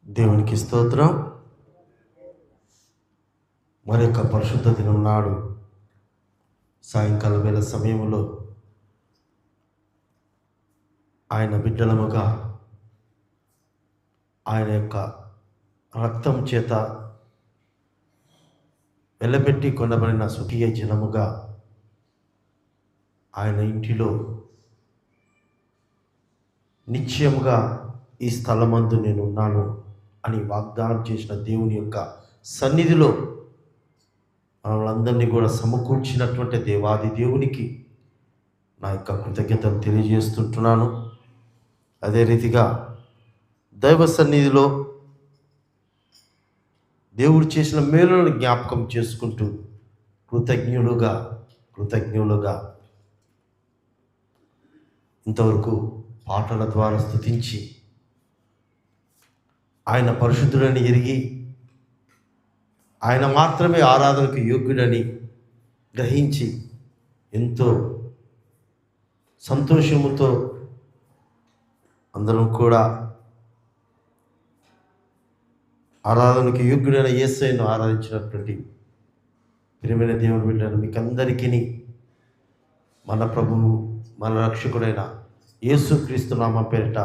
దేవునికి స్తోత్రం. మరొక పరిశుద్ధ దినం నాడు సాయంకాల వేళ సమయంలో ఆయన బిడ్డలముగా ఆయన యొక్క రక్తం చేత వెల్లబెట్టి కొనబడిన స్వకీయ జనముగా ఆయన ఇంటిలో నిశ్చయముగా ఈ స్థలమందు నేను ఉన్నాను అని వాగ్దానం చేసిన దేవుని యొక్క సన్నిధిలో మనలందరినీ కూడా సమకూర్చినటువంటి దేవాది దేవునికి నా యొక్క కృతజ్ఞతలు తెలియజేస్తుంటున్నాను. అదే రీతిగా దైవ సన్నిధిలో దేవుడు చేసిన మేలులను జ్ఞాపకం చేసుకుంటూ కృతజ్ఞులుగా ఇంతవరకు పాటల ద్వారా స్తుతించి ఆయన పరిశుద్ధుడని ఎరిగి ఆయన మాత్రమే ఆరాధనకు యోగ్యుడని గ్రహించి ఎంతో సంతోషముతో అందరం కూడా ఆరాధనకు యోగ్యుడైన యేసయ్యను ఆరాధించినటువంటి ప్రియమైన దేవుని బిడ్డలు మీకందరికీ మన ప్రభువు మన రక్షకుడైన యేసుక్రీస్తు నామం పేరిట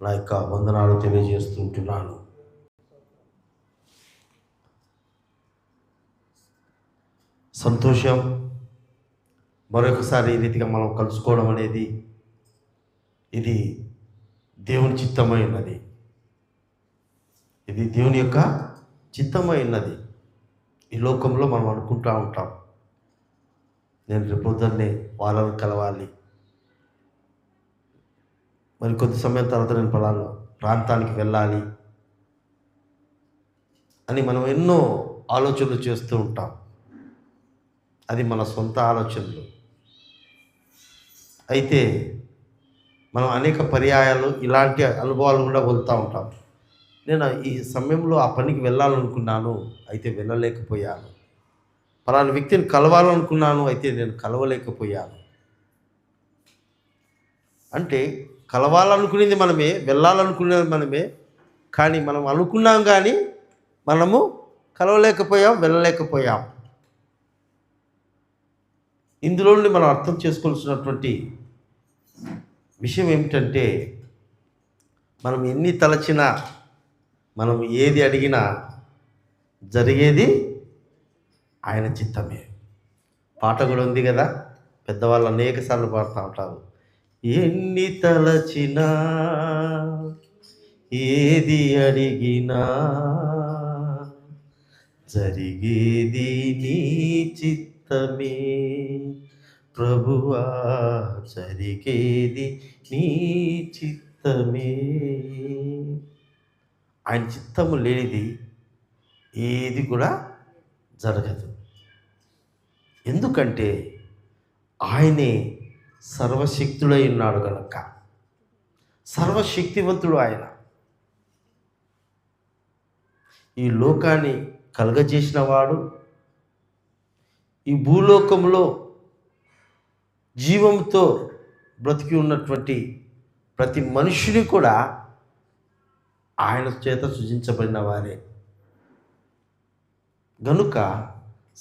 నా యొక్క వందనాలు తెలియజేస్తుంటున్నాను. సంతోషం. మరొకసారి ఈ రీతిగా మనం కలుసుకోవడం అనేది ఇది దేవుని చిత్తమైనది. ఇది దేవుని యొక్క చిత్తమైనది. ఈ లోకంలో మనం అనుకుంటూ ఉంటాం, నేను రేపొద్దున్నే వాళ్ళని కలవాలి, మరి కొద్ది సమయం తర్వాత నేను పలానా ప్రాంతానికి వెళ్ళాలి అని మనం ఎన్నో ఆలోచనలు చేస్తూ ఉంటాం. అది మన సొంత ఆలోచనలు. అయితే మనం అనేక పర్యాయాలు ఇలాంటి అనుభవాలు కూడా వెళ్తూ ఉంటాం. నేను ఈ సమయంలో ఆ పనికి వెళ్ళాలనుకున్నాను, అయితే వెళ్ళలేకపోయాను. పలానా వ్యక్తిని కలవాలనుకున్నాను, అయితే నేను కలవలేకపోయాను. అంటే కలవాలనుకునేది మనమే, వెళ్ళాలనుకునేది మనమే, కానీ మనం అనుకున్నాం కానీ మనము కలవలేకపోయాం, వెళ్ళలేకపోయాం. ఇందులో నుండి మనం అర్థం చేసుకోవాల్సినటువంటి విషయం ఏమిటంటే, మనం ఎన్ని తలచినా, మనం ఏది అడిగినా జరిగేది ఆయన చిత్తమే. పాట కూడా ఉంది కదా, పెద్దవాళ్ళు అనేక సార్లు పాడుతూ ఉంటారు. ఎన్ని తలచినా ఏది అడిగినా జరిగేది నీ చిత్తమే ప్రభువా, జరిగేది నీ చిత్తమే. ఆయన చిత్తము లేనిది ఏది కూడా జరగదు. ఎందుకంటే ఆయనే సర్వశక్తుడై ఉన్నాడు కనుక. సర్వశక్తివంతుడు ఆయన. ఈ లోకాన్ని కలుగజేసిన వాడు, ఈ భూలోకంలో జీవంతో బ్రతికి ఉన్నటువంటి ప్రతి మనుషుని కూడా ఆయన చేత సృజించబడిన వారే గనుక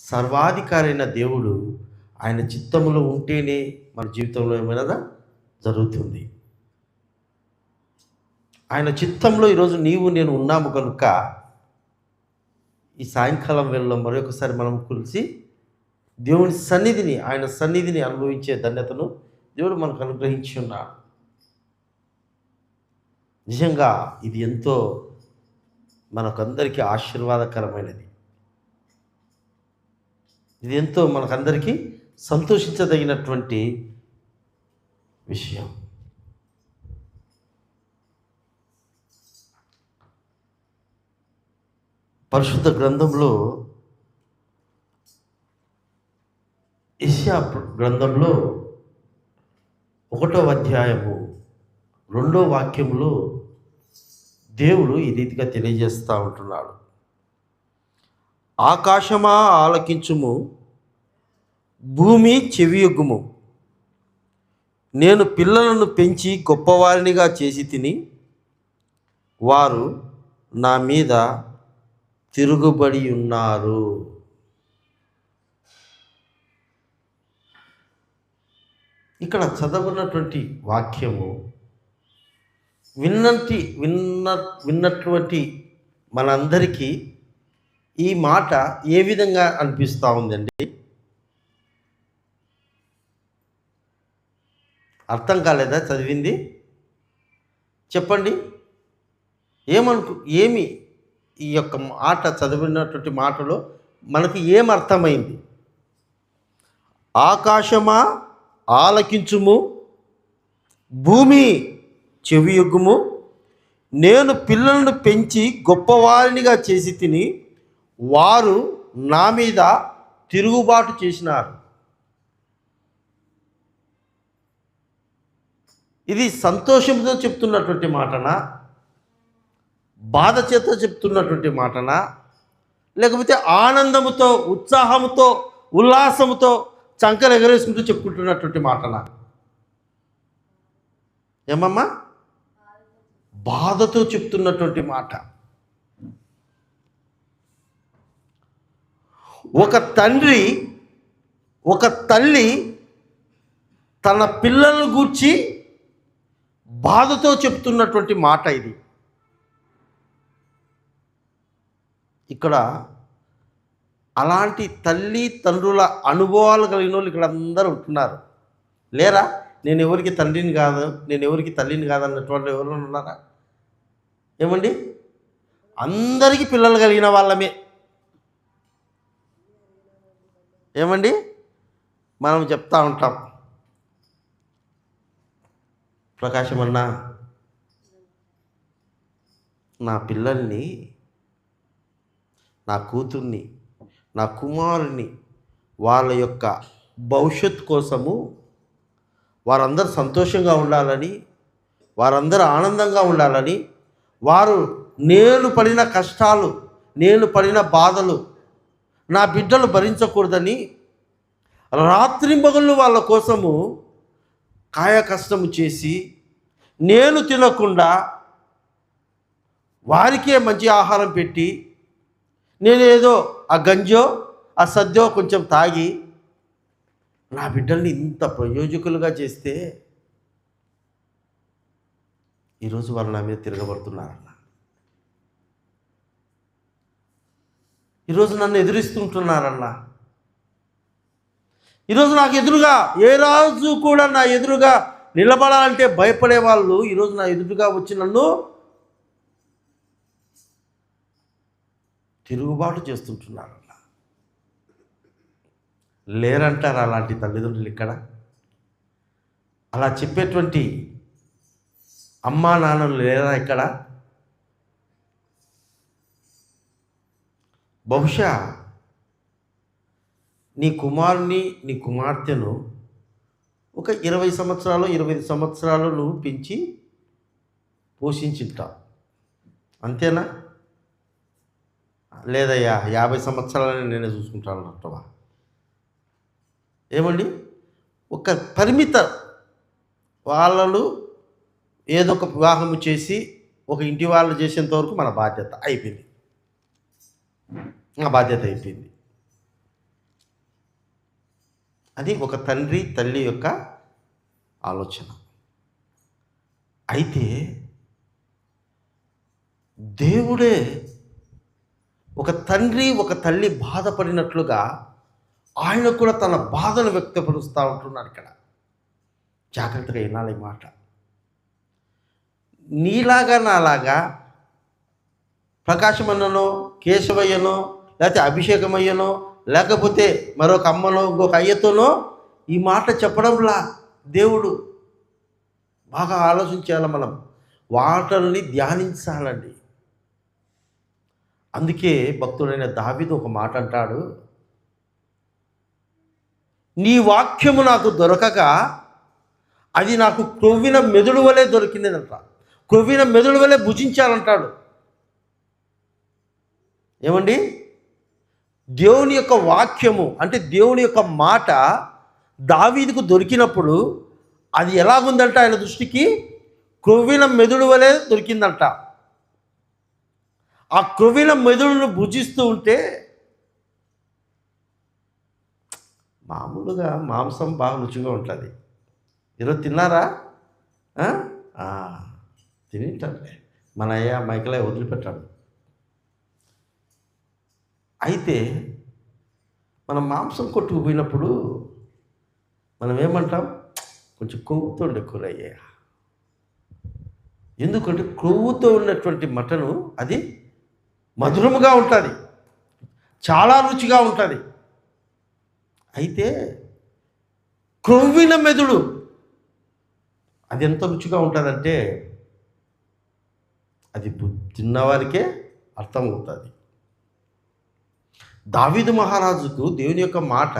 సర్వాధికారి అయిన దేవుడు ఆయన చిత్తములో ఉంటేనే మన జీవితంలో ఏమైనా జరుగుతుంది. ఆయన చిత్తంలో ఈరోజు నీవు నేను ఉన్నాము కనుక ఈ సాయంకాలం వేళలో మరొకసారి మనం కలిసి దేవుని సన్నిధిని, ఆయన సన్నిధిని అనుభవించే ధన్యతను దేవుడు మనకు అనుగ్రహించి ఉన్నాడు. నిజంగా ఇది ఎంతో మనకందరికీ ఆశీర్వాదకరమైనది. ఇది ఎంతో మనకందరికీ సంతోషించదగినటువంటి విషయం. పరిశుద్ధ గ్రంథంలో యెషయా గ్రంథంలో 1వ అధ్యాయము 2వ వాక్యంలో దేవుడు ఈ రీతిగా తెలియజేస్తూ ఉంటున్నాడు. ఆకాశమా ఆలకించుము, భూమి చెవియొగ్గుము, నేను పిల్లలను పెంచి గొప్పవారినిగా చేసి తిని వారు నా మీద తిరుగుబడి ఉన్నారు. ఇక్కడ చదవనటువంటి వాక్యము విన్నటువంటి మనందరికీ ఈ మాట ఏ విధంగా అనిపిస్తూ ఉందండి? అర్థం కాలేదా చదివింది? చెప్పండి. ఏమి ఈ యొక్క మాట చదివినటువంటి మాటలో మనకు ఏం అర్థమైంది? ఆకాశమా ఆలకించుము, భూమి చెవియొగ్గుము, నేను పిల్లలను పెంచి గొప్పవారినిగా చేసి తిని వారు నా మీద తిరుగుబాటు చేసినారు. ఇది సంతోషంతో చెప్తున్నటువంటి మాటనా, బాధ చేత చెప్తున్నటువంటి మాటనా, లేకపోతే ఆనందముతో, ఉత్సాహముతో, ఉల్లాసముతో చంకలు ఎగరేసుకుంటూ చెప్పుకుంటున్నటువంటి మాటనా? ఏమమ్మా? బాధతో చెప్తున్నటువంటి మాట. ఒక తండ్రి, ఒక తల్లి తన పిల్లలను గూర్చి బాధతో చెప్తున్నటువంటి మాట ఇది. ఇక్కడ అలాంటి తల్లి తండ్రుల అనుభవాలు కలిగిన వాళ్ళు ఇక్కడ అందరూ ఉంటున్నారు. లేరా? నేను ఎవరికి తండ్రిని కాదు, నేను ఎవరికి తల్లిని కాదన్నటువంటి ఎవరు ఉన్నారా? ఏమండి? అందరికీ పిల్లలు కలిగిన వాళ్ళమే. ఏమండి? మనం చెప్తా ఉంటాం, ప్రకాశమన్నా నా పిల్లల్ని, నా కూతుర్ని, నా కుమారుని, వాళ్ళ యొక్క భవిష్యత్ కోసము వారందరూ సంతోషంగా ఉండాలని, వారందరూ ఆనందంగా ఉండాలని, వారు నేను పడిన కష్టాలు, నేను పడిన బాధలు నా బిడ్డలు భరించకూడదని రాత్రింబగళ్ళు వాళ్ళ కోసము కాయ కష్టము చేసి, నేను తినకుండా వారికే మంచి ఆహారం పెట్టి, నేనేదో ఆ గంజో ఆ సద్దో కొంచెం తాగి నా బిడ్డల్ని ఇంత ప్రయోజకులుగా చేస్తే ఈరోజు వారు నా మీద తిరగబడుతున్నారన్న. ఈరోజు నన్ను ఎదురిస్తుంటున్నారన్న. ఈరోజు నాకు ఎదురుగా, ఏ రాజు కూడా నా ఎదురుగా నిలబడాలంటే భయపడే వాళ్ళు ఈరోజు నా ఎదురుగా వచ్చి నన్ను తిరుగుబాటు చేస్తుంటున్నారన్న. లేరంటారు అలాంటి తల్లిదండ్రులు ఇక్కడ? అలా చెప్పేటువంటి అమ్మా నాన్నలు లేరా ఇక్కడ? బహుశా నీ కుమారుని, నీ కుమార్తెను ఒక 20 సంవత్సరాలు 25 సంవత్సరాలు నువ్వు పెంచి పోషించుంటావు, అంతేనా? లేదయ్యా 50 సంవత్సరాలని నేనే చూసుకుంటాను అంటవా? ఏమండి? ఒక పరిమిత వాళ్ళు ఏదో ఒక వివాహము చేసి ఒక ఇంటి వాళ్ళు చేసేంత వరకు మన బాధ్యత అయిపోయింది, నా బాధ్యత అయిపోయింది. అది ఒక తండ్రి తల్లి యొక్క ఆలోచన. అయితే దేవుడే ఒక తండ్రి ఒక తల్లి బాధపడినట్లుగా ఆయన కూడా తన బాధను వ్యక్తపరుస్తూ ఉంటున్నాడు ఇక్కడ. జాగ్రత్తగా వినాలి మాట. నీలాగా నాలాగా ప్రకాశమన్ననో, కేశవయ్యనో, లేకపోతే అభిషేకమయ్యనో, లేకపోతే మరొక అమ్మనో, ఇంకొక అయ్యతోనో ఈ మాట చెప్పడంలా దేవుడు. బాగా ఆలోచించాలి మనం, వాటల్ని ధ్యానించాలండి. అందుకే భక్తుడైన దావీదు ఒక మాట అంటాడు, నీ వాక్యము నాకు దొరకక అది నాకు క్రొవ్విన మెదుడు వలె దొరికిందంట. క్రొవ్విన మెదుడు వలె భుజించాలంటాడు. ఏమండి? దేవుని యొక్క వాక్యము అంటే దేవుని యొక్క మాట దావీదుకు దొరికినప్పుడు అది ఎలాగుందంట? ఆయన దృష్టికి క్రొవ్విన మెదుడు వలె దొరికిందంట. ఆ క్రొవ్విన మెదుడును భుజిస్తూ ఉంటే మామూలుగా మాంసం బాగా రుచిగా ఉంటుంది. ఈరోజు తిన్నారా? తినింటారులే, మన అయ్య మైకలయ్య వదిలిపెట్టాడు. అయితే మనం మాంసం కొట్టుకుపోయినప్పుడు మనం ఏమంటాం? కొంచెం కొవ్వుతో ఉండే కూర అయ్యా. ఎందుకంటే కొవ్వుతో ఉన్నటువంటి మటను అది మధురముగా ఉంటుంది, చాలా రుచిగా ఉంటుంది. అయితే క్రొవ్విన మెదుడు అది ఎంత రుచిగా ఉంటుందంటే అది తిన్నవారికే అర్థమవుతుంది. దావీదు మహారాజుకు దేవుని యొక్క మాట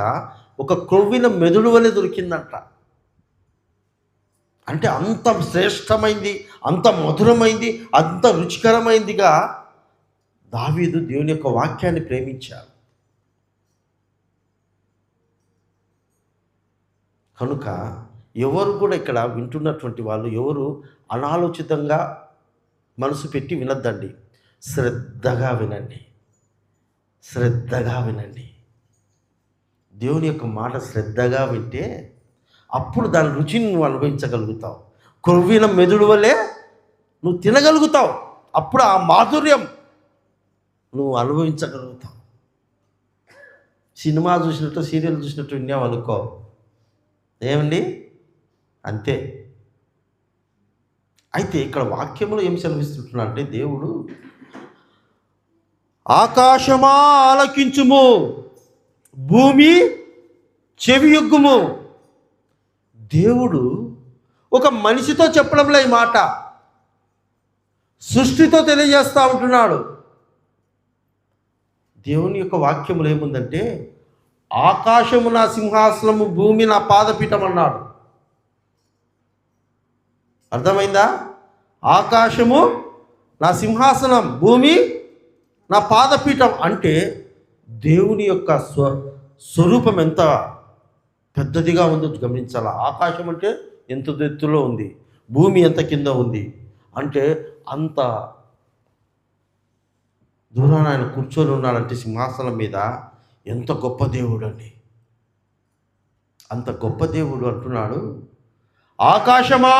ఒక క్రొవ్విన మెదుడు వలె దొరికిందంట. అంటే అంత శ్రేష్టమైంది, అంత మధురమైంది, అంత రుచికరమైందిగా దావీదు దేవుని యొక్క వాక్యాన్ని ప్రేమించాడు. కనుక ఎవరు కూడా ఇక్కడ వింటున్నటువంటి వాళ్ళు ఎవరు అనాలోచితంగా మనసు పెట్టి వినొద్దండి. శ్రద్ధగా వినండి, శ్రద్ధగా వినండి. దేవుని యొక్క మాట శ్రద్ధగా వింటే అప్పుడు దాని రుచిని నువ్వు అనుభవించగలుగుతావు. క్రొవ్విన మెదుడు వలె నువ్వు తినగలుగుతావు. అప్పుడు ఆ మాధుర్యం నువ్వు అనుభవించగలుగుతావు. సినిమా చూసినట్టు సీరియల్ చూసినట్టు విన్నావు అనుకో, ఏమండి అంతే. అయితే ఇక్కడ వాక్యంలో ఏం సెలవిస్తుంటున్నా అంటే దేవుడు, ఆకాశమా ఆలకించుము, భూమి చెవియొగ్గుము. దేవుడు ఒక మనిషితో చెప్పడంలో ఈ మాట సృష్టితో తెలియజేస్తూ ఉంటున్నాడు. దేవుని యొక్క వాక్యములు ఏముందంటే, ఆకాశము నా సింహాసనము, భూమి నా పాదపీఠం అన్నాడు. అర్థమైందా? ఆకాశము నా సింహాసనం, భూమి నా పాదపీఠం అంటే దేవుని యొక్క స్వరూపం ఎంత పెద్దదిగా ఉందో గమనించాలి. ఆకాశం అంటే ఎంత ఎత్తులో ఉంది, భూమి ఎంత కింద ఉంది అంటే అంత దూరాన ఆయన కూర్చొని ఉన్నాడంటే సింహాసనం మీద. ఎంత గొప్ప దేవుడు అండి, అంత గొప్ప దేవుడు అంటున్నాడు, ఆకాశమా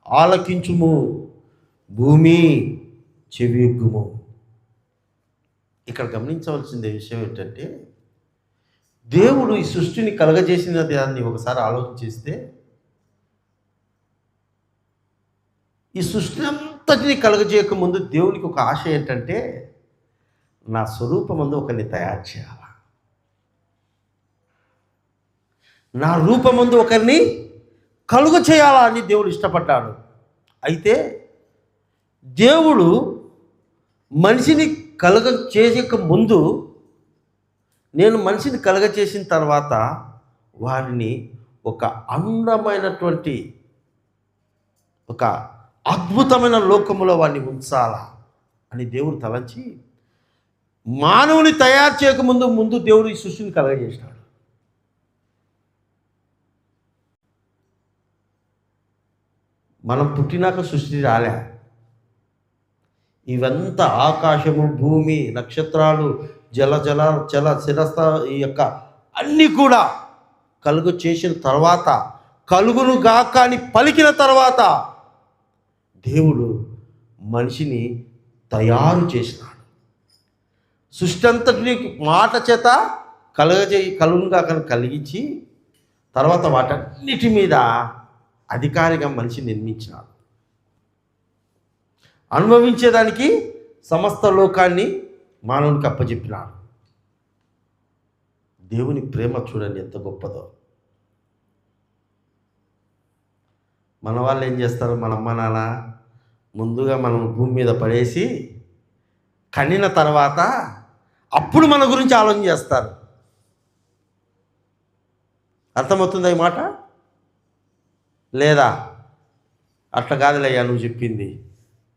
ఆలకించుము, భూమి చెవియొగ్గుము. ఇక్కడ గమనించవలసిన విషయం ఏంటంటే, దేవుడు ఈ సృష్టిని కలగజేసిన దాన్ని ఒకసారి ఆలోచిస్తే, ఈ సృష్టి అంతటిని కలగజేయక ముందు దేవునికి ఒక ఆశ ఏంటంటే, నా స్వరూపమందు ఒకరిని తయారు చేయాల, నా రూపమందు ఒకరిని కలుగ చేయాలా అని దేవుడు ఇష్టపడ్డాడు. అయితే దేవుడు మనిషిని కలుగ చేయక ముందు, నేను మనిషిని కలుగ చేసిన తర్వాత వారిని ఒక అందమైనటువంటి ఒక అద్భుతమైన లోకములో వాడిని ఉంచాలా అని దేవుడు తలంచి మానవుని తయారు చేయకముందు దేవుడు ఈ సృష్టిని కలగజేసినాడు. మనం పుట్టినాక సృష్టి రాలే. ఇవంతా ఆకాశము, భూమి, నక్షత్రాలు, చల శిరస్థ ఈ యొక్క అన్నీ కూడా కలుగు చేసిన తర్వాత, కలుగును గాక అని పలికిన తర్వాత దేవుడు మనిషిని తయారు చేసినాడు. సృష్టి అంతటిని మాట చేత కలుగును గాక కలిగించి తర్వాత వాటన్నిటి మీద అధికారిగా మనిషి నిర్మించినాడు. అనుభవించేదానికి సమస్త లోకాన్ని మానవునికి అప్పచెప్పినాడు. దేవుని ప్రేమ చూడండి ఎంత గొప్పదో. మన వాళ్ళు ఏం చేస్తారు, మన అమ్మ నాన్న ముందుగా మనం భూమి మీద పడేసి కనిన తర్వాత అప్పుడు మన గురించి ఆలోచన చేస్తారు. అర్థమవుతుందా ఈ మాట? లేదా అట్లా కాదులయ్యా నువ్వు చెప్పింది,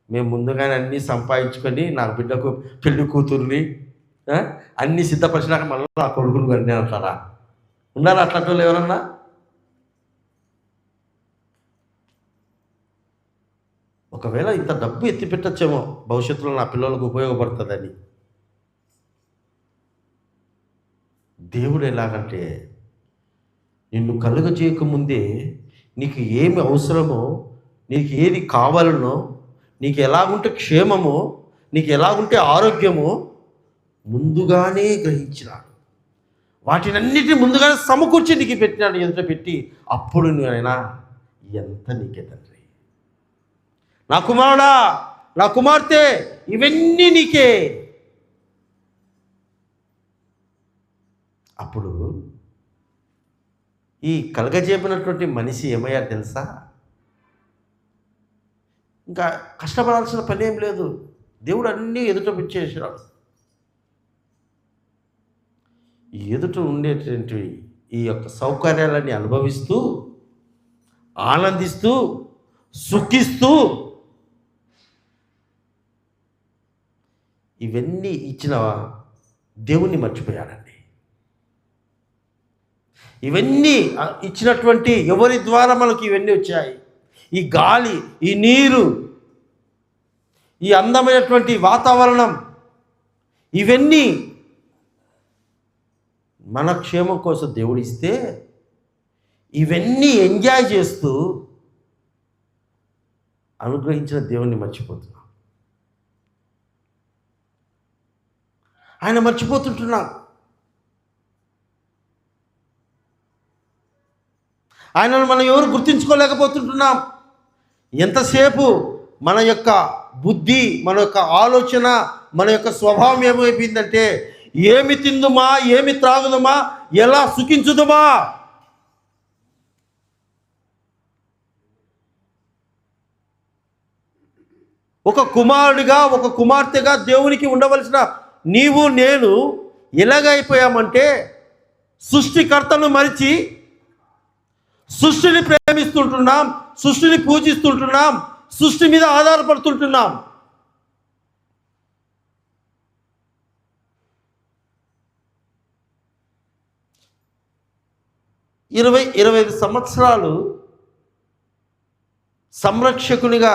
మేము ముందుగానే అన్నీ సంపాదించుకొని నాకు బిడ్డకు పెళ్లి కూతుర్ని అన్నీ సిద్ధపరిచినాక మళ్ళీ నా కొడుకును కానీ అంటారా? ఉన్నారా అట్లాంటి వాళ్ళు ఎవరన్నా? ఒకవేళ ఇంత డబ్బు ఎత్తి పెట్టచ్చేమో భవిష్యత్తులో నా పిల్లలకు ఉపయోగపడుతుందని. దేవుడు ఎలాగంటే నిన్ను కలుగజేయకముందే నీకు ఏమి అవసరమో, నీకు ఏది కావాలనో, నీకు ఎలాగుంటే క్షేమమో, నీకు ఎలాగుంటే ఆరోగ్యమో ముందుగానే గ్రహించినాడు. వాటినన్నిటిని ముందుగానే సమకూర్చి నీకు పెట్టినాడు, ఎదుట పెట్టి. అప్పుడు నువ్వైనా ఎంత నీకే తండ్రి, నా కుమారుడా, నా కుమార్తె, ఇవన్నీ నీకే. అప్పుడు ఈ కలగజేపినటువంటి మనిషి ఏమయ్యారు తెలుసా? ఇంకా కష్టపడాల్సిన పని ఏం లేదు. దేవుడు అన్నీ ఎదుట పెట్టేసాడు. ఎదుట ఉండేటువంటి ఈ యొక్క సౌకర్యాలన్నీ అనుభవిస్తూ, ఆనందిస్తూ, సుఖిస్తూ, ఇవన్నీ ఇచ్చిన దేవుణ్ణి మర్చిపోయాడండి. ఇవన్నీ ఇచ్చినటువంటి ఎవరి ద్వారా మనకి ఇవన్నీ వచ్చాయి? ఈ గాలి, ఈ నీరు, ఈ అందమైనటువంటి వాతావరణం, ఇవన్నీ మన క్షేమం కోసం దేవుడు ఇస్తే, ఇవన్నీ ఎంజాయ్ చేస్తూ అనుగ్రహించిన దేవుణ్ణి మర్చిపోతున్నాం. ఆయన మర్చిపోతుంటున్నాం. ఆయనను మనం ఎవరు గుర్తించుకోలేకపోతుంటున్నాం. ఎంతసేపు మన యొక్క బుద్ధి, మన యొక్క ఆలోచన, మన యొక్క స్వభావం ఏమైపోయిందంటే, ఏమి తిందుమా, ఏమి త్రాగుదమా, ఎలా సుఖించుదుమా. ఒక కుమారుడిగా, ఒక కుమార్తెగా దేవునికి ఉండవలసిన నీవు నేను ఎలాగైపోయామంటే, సృష్టికర్తను మరిచి సృష్టిని ప్రేమిస్తుంటున్నాం, సృష్టిని పూజిస్తుంటున్నాం, సృష్టి మీద ఆధారపడుతుంటున్నాం. ఇరవై 25 సంవత్సరాలు సంరక్షకునిగా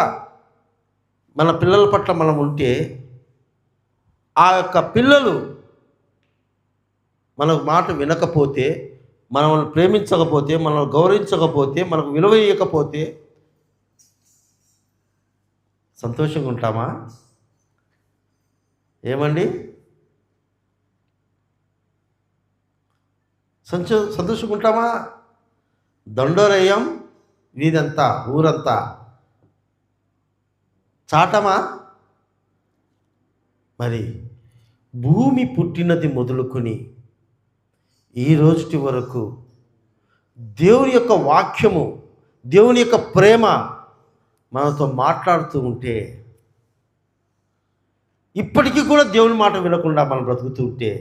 మన పిల్లల పట్ల మనం ఉంటే, ఆ యొక్క పిల్లలు మన మాట వినకపోతే, మనల్ని ప్రేమించకపోతే, మనల్ని గౌరవించకపోతే, మనకు విలువ ఇవ్వకపోతే సంతోషంగా ఉంటామా? ఏమండి? సంతోషంగా ఉంటామా? దండోరయ్యం వీధంతా, ఊరంతా చాటమా? మరి భూమి పుట్టినది మొదలుకొని ఈ రోజుటి వరకు దేవుని యొక్క వాక్యము, దేవుని యొక్క ప్రేమ మనతో మాట్లాడుతూ ఉంటే, ఇప్పటికీ కూడా దేవుని మాట వినకుండా మనం బ్రతుకుతూ ఉంటే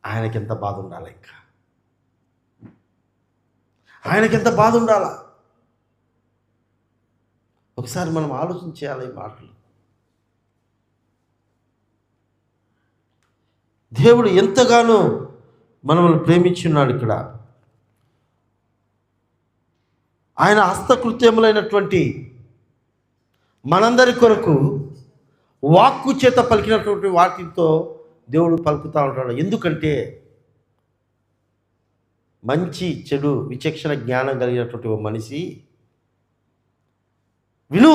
ఆయనకి ఎంత బాధ ఉండాలి? ఇంకా ఆయనకి ఎంత బాధ ఉండాలా? ఒకసారి మనం ఆలోచించేయాలి ఈ మాటలు. దేవుడు ఎంతగానో మనల్ని ప్రేమించున్నాడు. ఇక్కడ ఆయన హస్తకృత్యములైనటువంటి మనందరి కొరకు వాక్కు చేత పలికినటువంటి వాటితో దేవుడు పలుకుతూ ఉంటాడు. ఎందుకంటే మంచి చెడు విచక్షణ జ్ఞానం కలిగినటువంటి ఒక మనిషి, విను,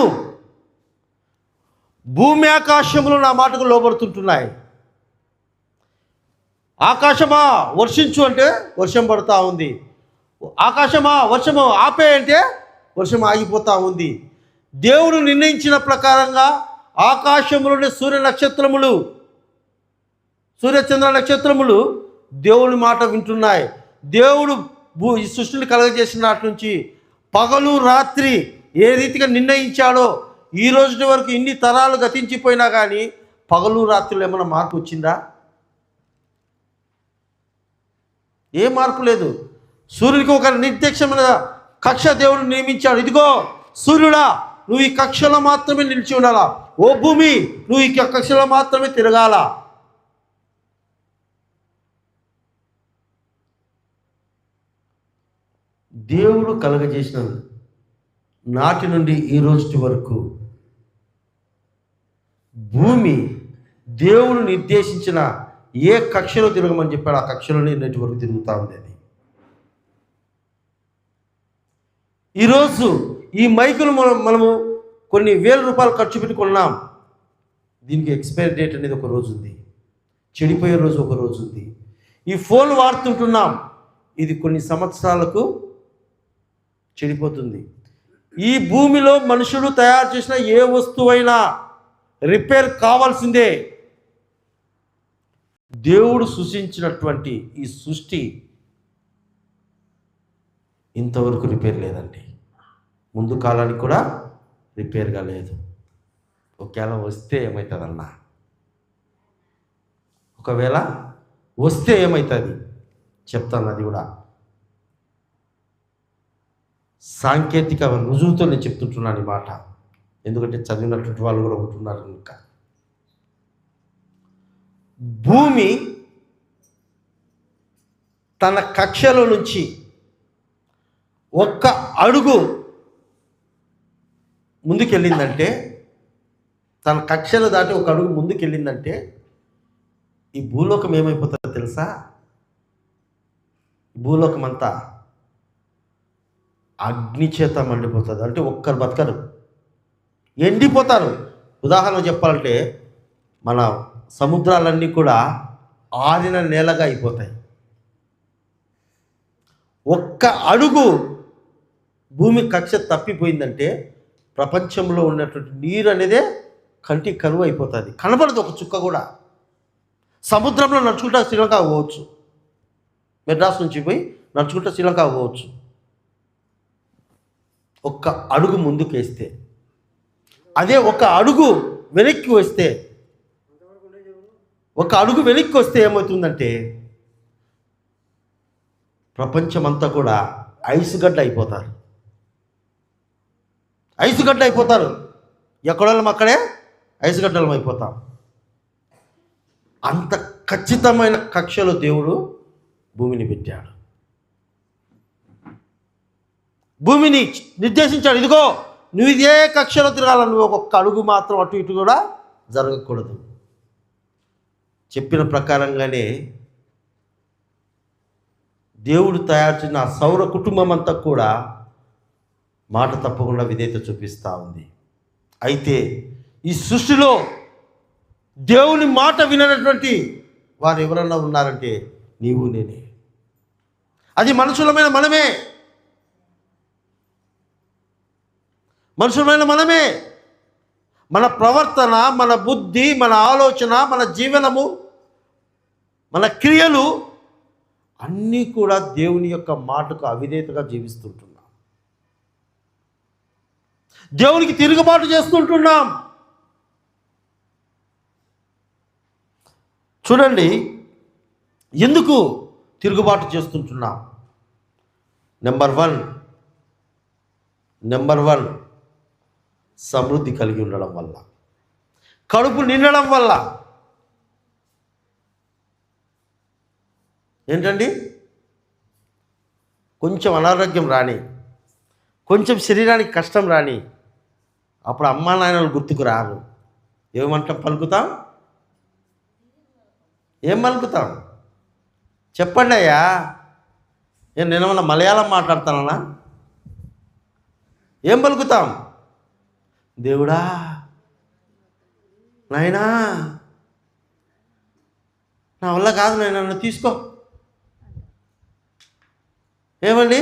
భూమి ఆకాశములు నా మాటకు లోబడుతుంటున్నాయి. ఆకాశమా వర్షించు అంటే వర్షం పడుతూ ఉంది. ఆకాశమా వర్షము ఆపే అంటే వర్షం ఆగిపోతూ ఉంది. దేవుడు నిర్ణయించిన ప్రకారంగా ఆకాశంలోని సూర్యచంద్ర నక్షత్రములు దేవుని మాట వింటున్నాయి. దేవుడు ఈ సృష్టిని కలగజేసిన నాటి నుంచి పగలు రాత్రి ఏ రీతిగా నిర్ణయించాడో, ఈ రోజు వరకు ఇన్ని తరాలు గతించిపోయినా కానీ పగలు రాత్రులు ఏమైనా మార్పు వచ్చిందా? ఏ మార్పు లేదు. సూర్యుడికి ఒక నిర్దిష్టమైన కక్ష దేవుడు నియమించాడు. ఇదిగో సూర్యుడా, నువ్వు ఈ కక్షలో మాత్రమే నిలిచి ఉండాలా. ఓ భూమి, నువ్వు ఈ కక్షలో మాత్రమే తిరగాల. దేవుడు కలగజేసిన నాటి నుండి ఈ రోజు వరకు భూమి దేవుడు నిర్దేశించిన ఏ కక్షలో తిరగమని చెప్పాడు ఆ కక్షలోనే నేటి వరకు తిరుగుతూ ఉంది. అది ఈరోజు ఈ మైకులు మనము కొన్ని వేల రూపాయలు ఖర్చు పెట్టి కొన్నాం. దీనికి ఎక్స్పైరీ డేట్ అనేది ఒక రోజు ఉంది, చెడిపోయే రోజు ఒక రోజు ఉంది. ఈ ఫోన్ వాడుతుంటున్నాం, ఇది కొన్ని సంవత్సరాలకు చెడిపోతుంది. ఈ భూమిలో మనుషులు తయారు చేసిన ఏ వస్తువైనా రిపేర్ కావాల్సిందే. దేవుడు సృష్టించినటువంటి ఈ సృష్టి ఇంతవరకు రిపేర్ లేదండి. ముందు కాలానికి కూడా రిపేర్గా లేదు. ఒకవేళ వస్తే ఏమవుతుందన్నా, ఒకవేళ వస్తే ఏమవుతుంది చెప్తాను. అది కూడా సాంకేతిక రుజువుతో నేను చెప్తుంటున్నాను ఈ మాట, ఎందుకంటే చదివినటువంటి వాళ్ళు కూడా ఉంటున్నారు కనుక. భూమి తన కక్షలో నుంచి ఒక్క అడుగు ముందుకెళ్ళిందంటే, తన కక్షలు దాటి ఒక అడుగు ముందుకెళ్ళిందంటే ఈ భూలోకం ఏమైపోతుందో తెలుసా? భూలోకం అంతా అగ్ని చేత మండిపోతుంది. అంటే ఒక్కరు బతకరు, ఎండిపోతారు. ఉదాహరణ చెప్పాలంటే మన సముద్రాలన్నీ కూడా ఆరిన నేలగా అయిపోతాయి. ఒక్క అడుగు భూమి కక్ష తప్పిపోయిందంటే ప్రపంచంలో ఉన్నటువంటి నీరు అనేదే కంటికి కరువు అయిపోతుంది, కనబడదు ఒక చుక్క కూడా. సముద్రంలో నడుచుకుంటా శ్రీలంక పోవచ్చు, మెడ్రాస్ నుంచి పోయి నడుచుకుంటా శ్రీలంక పోవచ్చు. ఒక్క అడుగు ముందుకు వేస్తే, అదే ఒక అడుగు వెనక్కి వస్తే, ఒక అడుగు వెనక్కి వస్తే ఏమవుతుందంటే ప్రపంచమంతా కూడా ఐసుగడ్డ అయిపోతారు. ఐసుగడ్డ అయిపోతారు. ఎక్కడోళ్ళం అక్కడే ఐసుగడ్డలం అయిపోతాం. అంత ఖచ్చితమైన కక్షలో దేవుడు భూమిని పెట్టాడు. భూమిని నిర్దేశించాడు, ఇదిగో నువ్వు ఇదే కక్షలో తిరగాల, నువ్వు ఒక్కొక్క అడుగు మాత్రం అటు ఇటు కూడా జరగకూడదు. చెప్పిన ప్రకారంగానే దేవుడు తయారు చేసిన ఆ సౌర కుటుంబం అంతా కూడా మాట తప్పకుండా విధేయత చూపిస్తూ ఉంది. అయితే ఈ సృష్టిలో దేవుని మాట విననటువంటి వారు ఎవరన్నా ఉన్నారంటే నీవు నేనే. అది మనుషులమైన మనమే, మనుషులమైన మనమే. మన ప్రవర్తన, మన బుద్ధి, మన ఆలోచన, మన జీవనము, మన క్రియలు అన్నీ కూడా దేవుని యొక్క మాటకు అవిధేయతగా జీవిస్తుంటున్నాం. దేవునికి తిరుగుబాటు చేస్తుంటున్నాం. చూడండి ఎందుకు తిరుగుబాటు చేస్తుంటున్నాం. నెంబర్ వన్ సమృద్ధి కలిగి ఉండడం వల్ల, కడుపు నిండడం వల్ల. ఏంటండి, కొంచెం అనారోగ్యం రాని, కొంచెం శరీరానికి కష్టం రాని, అప్పుడు అమ్మా నాయనలు గుర్తుకు రారు. ఏమంటాం, పలుకుతాం? ఏం పలుకుతాం చెప్పండి అయ్యా. నేనేమన్నా మలయాళం మాట్లాడతానా? ఏం పలుకుతాం? దేవుడా, నాయనా నా వల్ల కాదు, నాయన నన్ను తీసుకో. ఏమండి,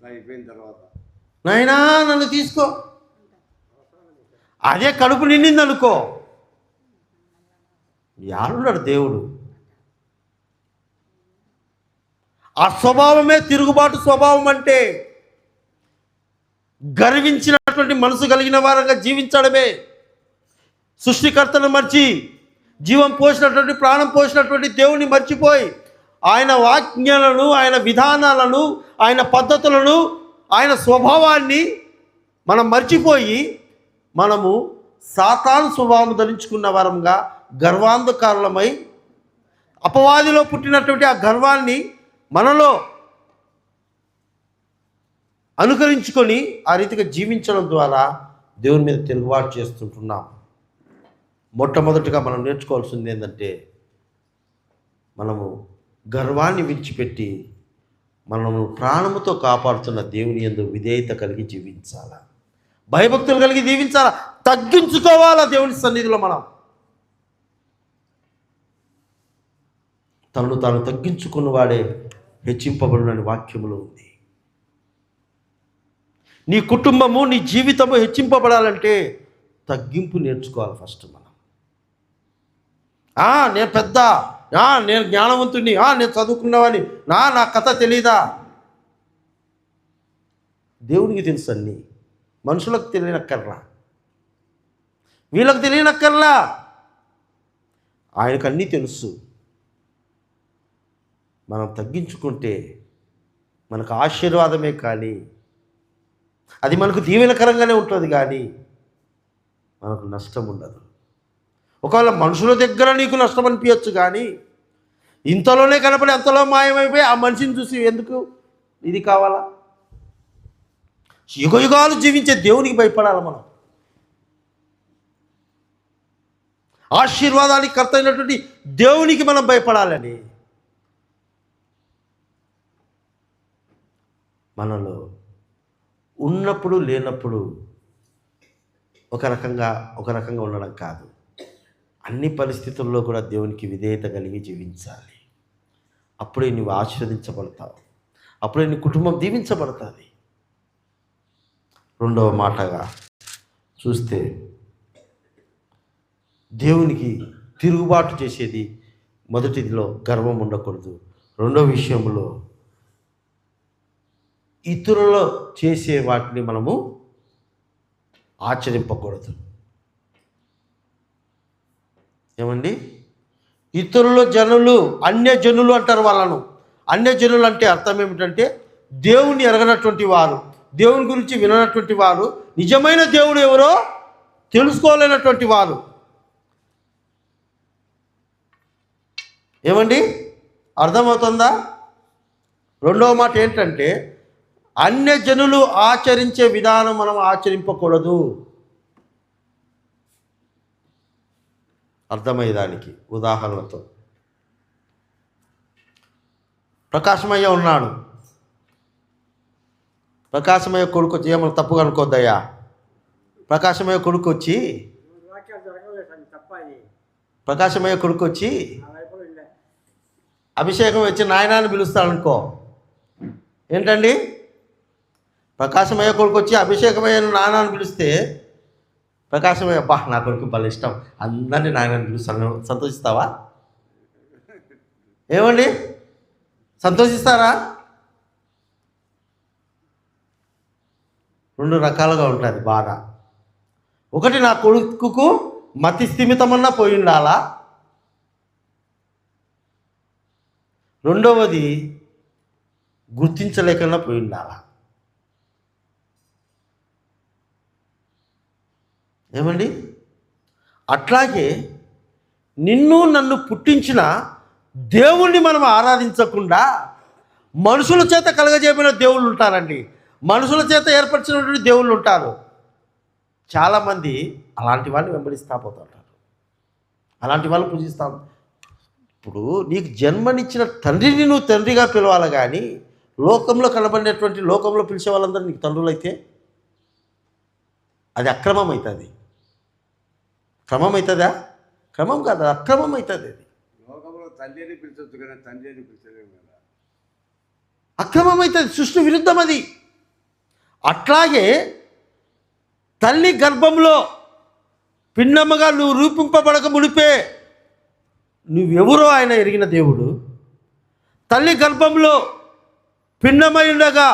అయిపోయిన తర్వాత నాయనా నన్ను తీసుకో. అదే కడుపు నిండింది అనుకో, యారున్నాడు దేవుడు. ఆ స్వభావమే తిరుగుబాటు స్వభావం. అంటే గర్వించినటువంటి మనసు కలిగిన వారంగా జీవించడమే. సృష్టికర్తను మర్చి, జీవం పోసినటువంటి, ప్రాణం పోసినటువంటి దేవుని మర్చిపోయి, ఆయన వాక్యాలను, ఆయన విధానాలను, ఆయన పద్ధతులను, ఆయన స్వభావాన్ని మనం మర్చిపోయి మనము సాతాను స్వభావం ధరించుకున్న వారంగా గర్వాంధకారులమై, అపవాదిలో పుట్టినటువంటి ఆ గర్వాన్ని మనలో అనుకరించుకొని ఆ రీతిగా జీవించడం ద్వారా దేవుని మీద తిరుగుబాటు చేస్తుంటున్నాం. మొట్టమొదటిగా మనం నేర్చుకోవాల్సింది ఏంటంటే, మనము గర్వాన్ని విడిచిపెట్టి మనము ప్రాణముతో కాపాడుతున్న దేవుని యందు విధేయత కలిగి జీవించాలా, భయభక్తులు కలిగి జీవించాలా, తగ్గించుకోవాలా. దేవుని సన్నిధిలో మనం తనను తాను తగ్గించుకున్న వాడే హెచ్చింపబడునని వాక్యములో ఉంది. నీ కుటుంబము, నీ జీవితము హెచ్చింపబడాలంటే తగ్గింపు నేర్చుకోవాలి ఫస్ట్ మనం. నేను పెద్ద, నేను జ్ఞానవంతుని, నేను చదువుకున్నవాని, నా కథ తెలీదా? దేవునికి తెలుసు అన్నీ, మనుషులకు తెలియనక్కర్లా, వీళ్ళకు తెలియనక్కర్లా, ఆయనకు అన్నీ తెలుసు. మనం తగ్గించుకుంటే మనకు ఆశీర్వాదమే, కానీ అది మనకు దీవెనకరంగానే ఉంటుంది, కానీ మనకు నష్టం ఉండదు. ఒకవేళ మనుషుల దగ్గర నీకు నష్టం అనిపించచ్చు, కానీ ఇంతలోనే కనపడి అంతలో మాయమైపోయి ఆ మనిషిని చూసి ఎందుకు ఇది కావాలా? యుగయుగాలు జీవించే దేవునికి భయపడాలి మనం. ఆశీర్వాదానికి కర్త అయినటువంటి దేవునికి మనం భయపడాలని. మనలో ఉన్నప్పుడు లేనప్పుడు ఒక రకంగా ఉండడం కాదు, అన్ని పరిస్థితుల్లో కూడా దేవునికి విధేయత కలిగి జీవించాలి. అప్పుడే నువ్వు ఆశీర్వదించబడతావు, అప్పుడే నీ కుటుంబం దీవించబడుతుంది. రెండవ మాటగా చూస్తే, దేవునికి తిరుగుబాటు చేసేది మొదటిదిలో గర్వం ఉండకూడదు. రెండవ విషయంలో ఇతరులు చేసే వాటిని మనము ఆచరింపకూడదు. ఏమండి, ఇతరుల జనులు, అన్యజనులు అంటారు వాళ్ళను. అన్యజనులు అంటే అర్థం ఏమిటంటే, దేవుని ఎరగనటువంటి వారు, దేవుని గురించి విననటువంటి వారు, నిజమైన దేవుడు ఎవరో తెలుసుకోలేనటువంటి వారు. ఏమండి, అర్థమవుతుందా? రెండవ మాట ఏంటంటే, అన్యజనులు ఆచరించే విధానం మనం ఆచరింపకూడదు. అర్థమయ్యేదానికి ఉదాహరణతో, ప్రకాశమయ్య ఉన్నాడు. ప్రకాశమయ్య కొడుకు వచ్చి, ఏమన్నా తప్పుగా అనుకోద్దయ్యా, ప్రకాశమయ్య కొడుకు వచ్చి అభిషేకం వచ్చి నాయనాన్ని పిలుస్తాడనుకో, ఏంటండి, ప్రకాశమయ్య కొడుకు వచ్చి అభిషేకమయ్య నాయనాన్ని పిలిస్తే, ప్రకాశమయ్య నా కొడుకు భలే ఇష్టం, అందరినీ నాయనాన్ని పిలుస్తాను, సంతోషిస్తావా? ఏమండి, సంతోషిస్తారా? రెండు రకాలుగా ఉంటుంది బాధ. ఒకటి, నా కొడుకుకు మతి స్థిమితమన్నా పోయి ఉండాలా. రెండవది, గుర్తించలేకన్నా పోయి ఉండాలా. ఏమండి, అట్లాగే నిన్ను నన్ను పుట్టించిన దేవుణ్ణి మనం ఆరాధించకుండా మనుషుల చేత కలగజేయబడిన దేవుళ్ళు ఉంటారండి, మనుషుల చేత ఏర్పరిచినటువంటి దేవుళ్ళు ఉంటారు. చాలామంది అలాంటి వాళ్ళని వెంబడిస్తూ పోతుంటారు, అలాంటి వాళ్ళు పూజిస్తాం. ఇప్పుడు నీకు జన్మనిచ్చిన తండ్రిని నువ్వు తండ్రిగా పిలవాలి, కానీ లోకంలో కనబడినటువంటి, లోకంలో పిలిచే వాళ్ళందరూ నీకు తండ్రులు అయితే అది అక్రమం అవుతుంది. క్రమం అవుతుందా? క్రమం కాదు, అక్రమం అవుతుంది. అది లోకంలో తండ్రిని పిలిచొచ్చు కానీ తండ్రిని పిలిచలేము కదా, అక్రమం అవుతుంది, సృష్టి విరుద్ధం అది. అట్లాగే తల్లి గర్భంలో పిండమ్మగా నువ్వు రూపింపబడక ముడిపే నువ్వెవరో ఆయన ఎరిగిన దేవుడు, తల్లి గర్భంలో పిండమై ఉండగా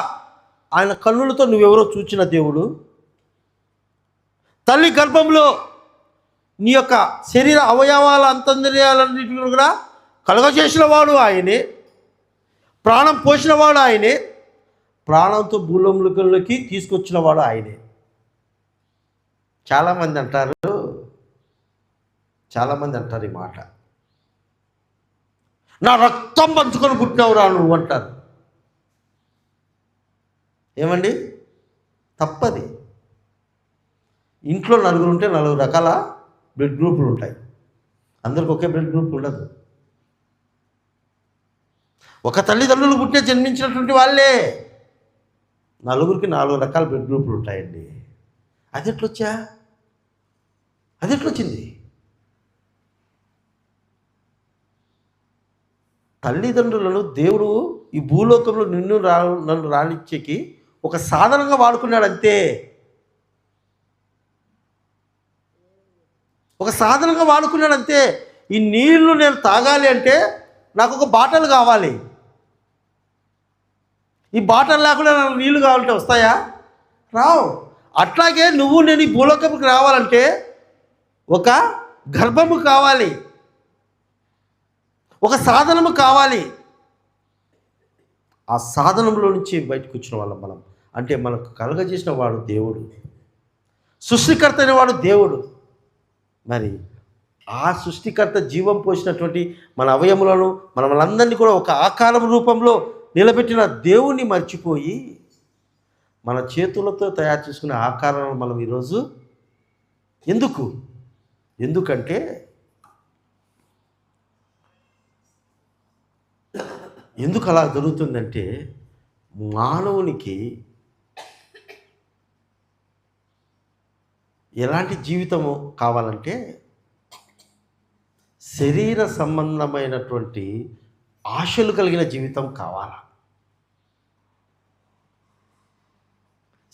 ఆయన కన్నులతో నువ్వెవరో చూచిన దేవుడు, తల్లి గర్భంలో నీ యొక్క శరీర అవయవాల అంతర్యాలన్నింటినీ కూడా కలగజేసిన వాడు ఆయనే, ప్రాణం పోసిన వాడు ఆయనే, ప్రాణంతో భూలోకంలోకి తీసుకొచ్చిన వాడు ఆయనే. చాలామంది అంటారు ఈ మాట, నా రక్తం పంచుకొని పుట్టినవురా నువ్వు అంటారు. ఏమండి, తప్పది. ఇంట్లో నలుగురు ఉంటే 4 రకాల బ్లడ్ గ్రూపులు ఉంటాయి. అందరికి ఒకే బ్లడ్ గ్రూప్ ఉండదు. ఒక తల్లిదండ్రులు పుట్టిన జన్మించినటువంటి వాళ్ళే నలుగురికి 4 రకాల బ్లడ్ గ్రూపులు ఉంటాయండి. అది ఎట్లొచ్చింది? తల్లిదండ్రులను దేవుడు ఈ భూలోకంలో నన్ను రానిచ్చేకి ఒక సాధనంగా వాడుకున్నాడు అంతే. ఒక సాధనంగా వాడుకున్నాడు అంతే. ఈ నీళ్లు నేను తాగాలి అంటే నాకు ఒక బాటలు కావాలి. ఈ బాటలు లేకుండా నాకు నీళ్లు కావాలంటే వస్తాయా? రావు. అట్లాగే నువ్వు నేను ఈ భూలోకంకి రావాలంటే ఒక గర్భము కావాలి, ఒక సాధనము కావాలి. ఆ సాధనంలో నుంచి బయటకు వచ్చిన వాళ్ళం మనం. అంటే మనకు కలగజేసిన వాడు దేవుడు, సృష్టికర్త అయినవాడు దేవుడు. మరి ఆ సృష్టికర్త జీవం పోసినటువంటి మన అవయములను మనలందరినీ కూడా ఒక ఆకారం రూపంలో నిలబెట్టిన దేవుణ్ణి మర్చిపోయి మన చేతులతో తయారు చేసుకునే ఆకారాలను మనం ఈరోజు ఎందుకంటే ఎందుకు అలా జరుగుతుందంటే మానవునికి ఎలాంటి జీవితము కావాలంటే శరీర సంబంధమైనటువంటి ఆశలు కలిగిన జీవితం కావాలా.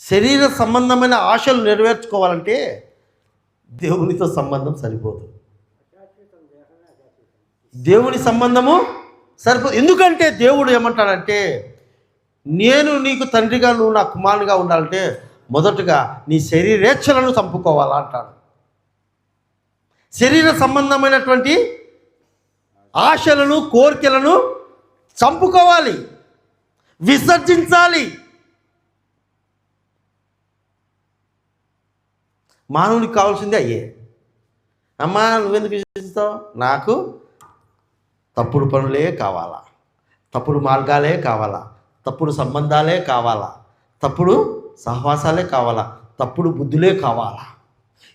శరీర సంబంధమైన ఆశలు నెరవేర్చుకోవాలంటే దేవునితో సంబంధం సరిపోదు. దేవుని సంబంధము సరిపోదు. ఎందుకంటే దేవుడు ఏమంటాడంటే, నేను నీకు తండ్రిగా నువ్వు నా కుమారునిగా ఉండాలంటే మొదటగా నీ శరీరేచ్ఛలను చంపుకోవాలా అంటాడు. శరీర సంబంధమైనటువంటి ఆశలను కోరికలను చంపుకోవాలి, విసర్జించాలి. మానవునికి కావాల్సిందే అయ్యే. అమ్మా నువ్వెందుకు విసర్జిస్తావు? నాకు తప్పుడు పనులే కావాలా, తప్పుడు మార్గాలే కావాలా, తప్పుడు సంబంధాలే కావాలా, తప్పుడు సహవాసాలే కావాలా, తప్పుడు బుద్ధులే కావాలా.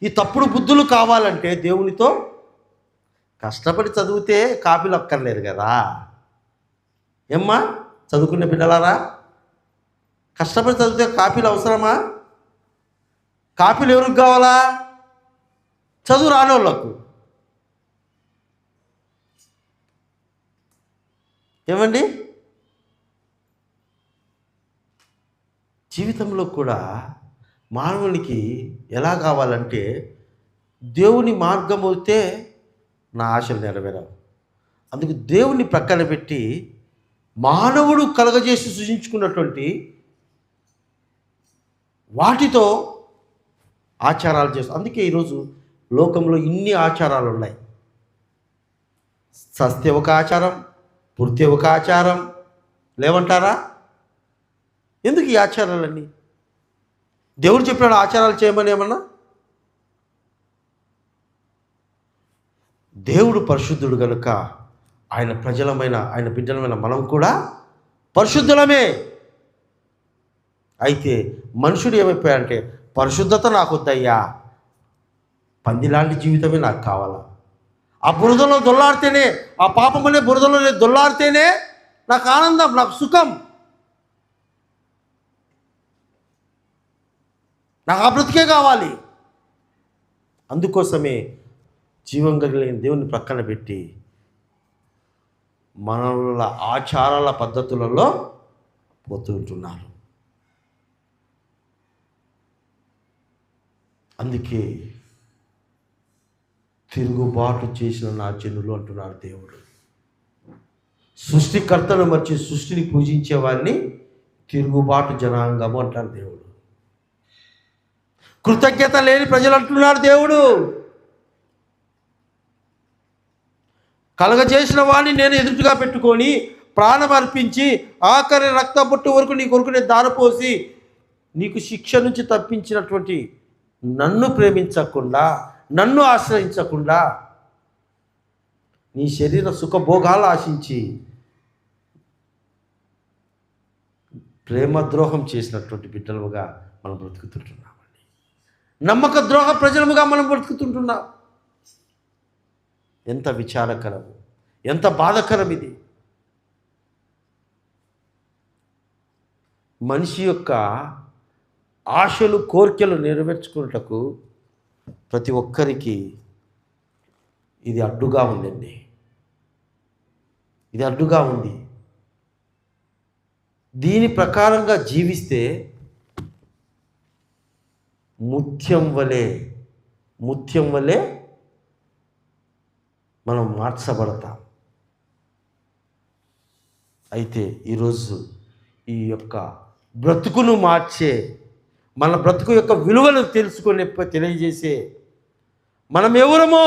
ఈ తప్పుడు బుద్ధులు కావాలంటే దేవునితో కష్టపడి చదివితే కాపీలు అక్కర్లేదు కదా. ఏమ్మా చదువుకునే బిడ్డలారా, కష్టపడి చదివితే కాపీలు అవసరమా? కాపీలు ఎవరికి కావాలా? చదువు రానోళ్ళకు. ఏమండి, జీవితంలో కూడా మానవునికి ఎలా కావాలంటే దేవుని మార్గం అయితే నా ఆశలు నెరవేరావు. అందుకు దేవుని ప్రక్కన పెట్టి మానవుడు కలగజేసి సృజించుకున్నటువంటి వాటితో ఆచారాలు చేస్తాం. అందుకే ఈరోజు లోకంలో ఇన్ని ఆచారాలు ఉన్నాయి. సస్తే ఒక ఆచారం, పూర్తి ఒక ఆచారం, లేవంటారా? ఎందుకు ఈ ఆచారాలన్నీ? దేవుడు చెప్పినాడు ఆచారాలు చేయమని ఏమన్నా? దేవుడు పరిశుద్ధుడు కనుక ఆయన ప్రజలమైన ఆయన బిడ్డలమైన మనం కూడా పరిశుద్ధులమే. అయితే మనుషుడు ఏమైపోయాడంటే, పరిశుద్ధత నాకు వద్దయ్యా, పందిలాంటి జీవితమే నాకు కావాలా. ఆ బురదలో దొల్లాడితేనే, ఆ పాపమనే బురదలో దొల్లాడితేనే నాకు ఆనందం, నాకు సుఖం, నాకు ఆ బ్రతికే కావాలి. అందుకోసమే జీవం కలిగిన దేవుని ప్రక్కన పెట్టి మనల ఆచారాల పద్ధతులలో పోతుంటున్నారు. అందుకే తిరుగుబాటు చేసిన నా జనులు అంటున్నాడు దేవుడు. సృష్టికర్తను మర్చి సృష్టిని పూజించే వారిని తిరుగుబాటు జనాంగము అంటారు దేవుడు. కృతజ్ఞత లేని ప్రజలు అంటున్నాడు దేవుడు. కలగజేసిన వాడిని నేను ఎదుటిగా పెట్టుకొని ప్రాణం అర్పించి ఆఖరి రక్త బొట్టు వరకు నీ కొరకు నేను దారపోసి నీకు శిక్ష నుంచి తప్పించినటువంటి నన్ను ప్రేమించకుండా, నన్ను ఆశ్రయించకుండా నీ శరీర సుఖభోగాలు ఆశించి ప్రేమద్రోహం చేసినటువంటి బిడ్డలుగా మనం బ్రతుకుతుంటున్నామండి. నమ్మక ద్రోహ ప్రజలముగా మనం బ్రతుకుతుంటున్నాం. ఎంత విచారకరం, ఎంత బాధాకరం ఇది. మనిషి యొక్క ఆశలు కోరికలు నెరవేర్చుకున్నటకు ప్రతి ఒక్కరికి ఇది అడ్డుగా ఉందండి. ఇది అడ్డుగా ఉంది. దీని ప్రకారంగా జీవిస్తే ముత్యం వలె మనం మార్చబడతాం. అయితే ఈరోజు ఈ యొక్క బ్రతుకును మార్చే, మన బ్రతుకు యొక్క విలువను తెలియజేసే, మనం ఎవరమో,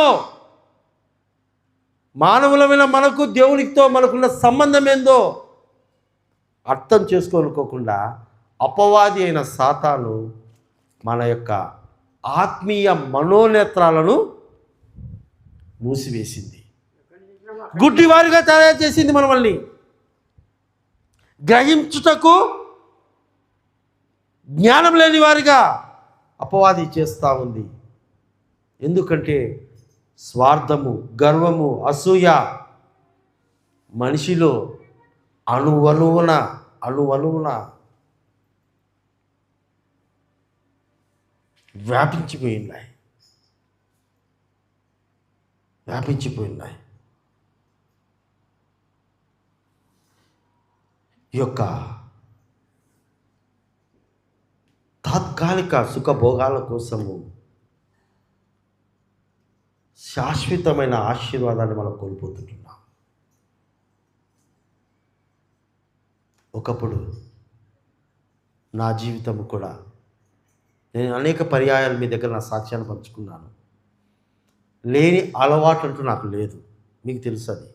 మానవులమైన మనకు దేవునితో మనకున్న సంబంధం ఏందో అర్థం చేసుకోనుకోకుండా అపవాది అయిన సాతాను మన యొక్క ఆత్మీయ మనోనేత్రాలను మూసివేసింది. గుడ్డివారిగా తయారు చేసింది. మనల్ని గ్రహించుటకు జ్ఞానం లేని వారిగా అపవాది చేస్తూ ఉంది. ఎందుకంటే స్వార్థము, గర్వము, అసూయ మనిషిలో అణువణువున వ్యాపించిపోయినాయి. ఈ యొక్క తాత్కాలిక సుఖభోగాల కోసము శాశ్వతమైన ఆశీర్వాదాన్ని మనం కోల్పోతుంటున్నాం. ఒకప్పుడు నా జీవితం కూడా, నేను అనేక పర్యాయాలు మీ దగ్గర నా సాక్ష్యాన్ని పంచుకున్నాను. లేని అలవాటు అంటూ నాకు లేదు, మీకు తెలుసు. అది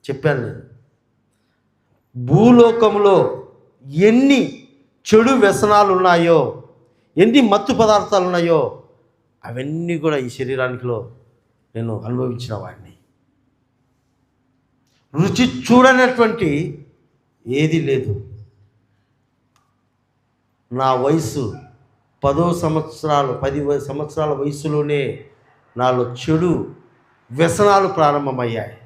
చెప్పాను నేను. భూలోకంలో ఎన్ని చెడు వ్యసనాలు ఉన్నాయో, ఎన్ని మత్తు పదార్థాలు ఉన్నాయో అవన్నీ కూడా ఈ శరీరానికిలో నేను అనుభవించిన వాడిని. రుచి చూడనటువంటి ఏది లేదు. నా వయసు 10 సంవత్సరాల వయసులోనే నాలో చెడు వ్యసనాలు ప్రారంభమయ్యాయి.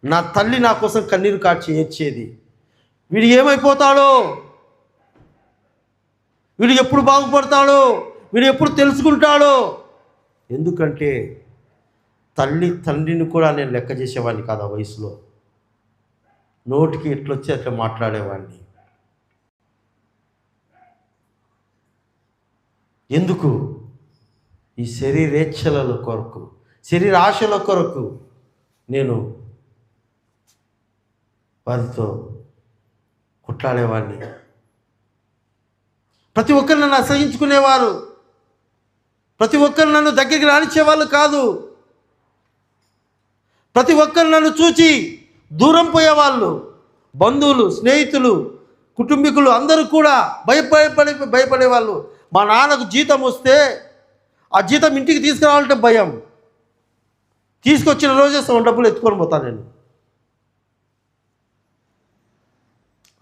నా తల్లి నా కోసం కన్నీరు కార్చి ఏడ్చేది. వీడు ఏమైపోతాడో, వీడు ఎప్పుడు బాగుపడతాడో, వీడు ఎప్పుడు తెలుసుకుంటాడో. ఎందుకంటే తండ్రిని కూడా నేను లెక్క చేసేవాడిని కాదు. ఆ వయసులో నోటికి ఎట్లొచ్చి అట్లా మాట్లాడేవాడిని. ఎందుకు? ఈ శరీరేచ్ఛల కొరకు, శరీర ఆశల కొరకు నేను వారితో కొట్లాడేవాడిని. ప్రతి ఒక్కరు నన్ను అసహించుకునేవారు. ప్రతి ఒక్కరు నన్ను దగ్గరికి రానిచ్చేవాళ్ళు కాదు. ప్రతి ఒక్కరు నన్ను చూచి దూరం పోయేవాళ్ళు. బంధువులు, స్నేహితులు, కుటుంబీకులు అందరూ కూడా భయపడేవాళ్ళు. మా నాన్నకు జీతం వస్తే ఆ జీతం ఇంటికి తీసుకురావాలంటే భయం. తీసుకొచ్చిన రోజే డబ్బులు ఎత్తుకొని పోతాను నేను.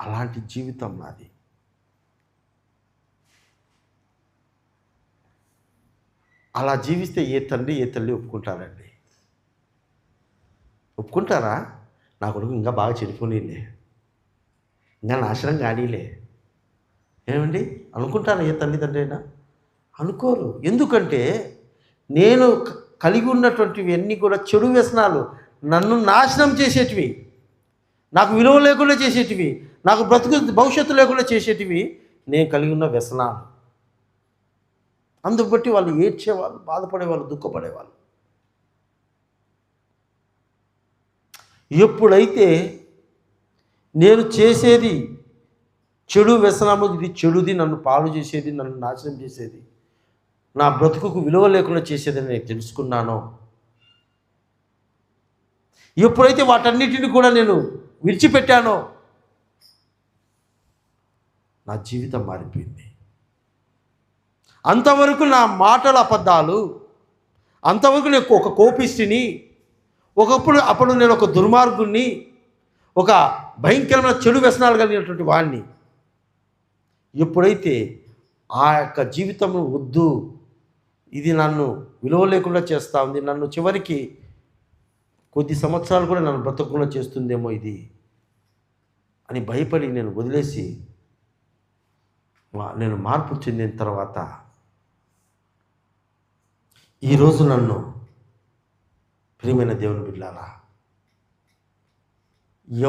అలాంటి జీవితం నాది. అలా జీవిస్తే ఏ తల్లి ఒప్పుకుంటారండి? ఒప్పుకుంటారా? నా కొడుకు ఇంకా బాగా చెడిపోనీలే, ఇంకా నాశనం కానీలే, ఏమండి అనుకుంటారా? ఏ తండ్రి అయినా అనుకోరు. ఎందుకంటే నేను కలిగి ఉన్నటువంటివి అన్నీ కూడా చెడు వ్యసనాలు, నన్ను నాశనం చేసేటివి, నాకు విలువ లేకుండా చేసేటివి, నాకు భవిష్యత్తు లేకుండా చేసేటివి నేను కలిగి ఉన్న వ్యసనాలు. అందుకు బట్టి వాళ్ళు ఏడ్చేవాళ్ళు, బాధపడేవాళ్ళు, దుఃఖపడేవాళ్ళు. ఎప్పుడైతే నేను చేసేది చెడు వ్యసనము, ఇది చెడుది, నన్ను పాడు చేసేది, నన్ను నాశనం చేసేది, నా బ్రతుకుకు విలువ లేకుండా చేసేదని నేను తెలుసుకున్నానో, ఎప్పుడైతే వాటన్నిటిని కూడా నేను విడిచిపెట్టానో నా జీవితం మారిపోయింది. అంతవరకు నా మాటల అబద్ధాలు, అంతవరకు నేను ఒక కోపిష్టిని, అప్పుడు నేను ఒక దుర్మార్గుణ్ణి, ఒక భయంకరమైన చెడు వ్యసనాలు కలిగినటువంటి వాడిని. ఎప్పుడైతే ఆ యొక్క జీవితం వద్దు, ఇది నన్ను విలువ లేకుండా చేస్తూ ఉంది, నన్ను చివరికి కొద్ది సంవత్సరాలు కూడా నన్ను బ్రతకకుండా చేస్తుందేమో ఇది అని భయపడి నేను వదిలేసి నేను మార్పు చెందిన తర్వాత ఈరోజు నన్ను ప్రియమైన దేవుని బిడ్డలారా,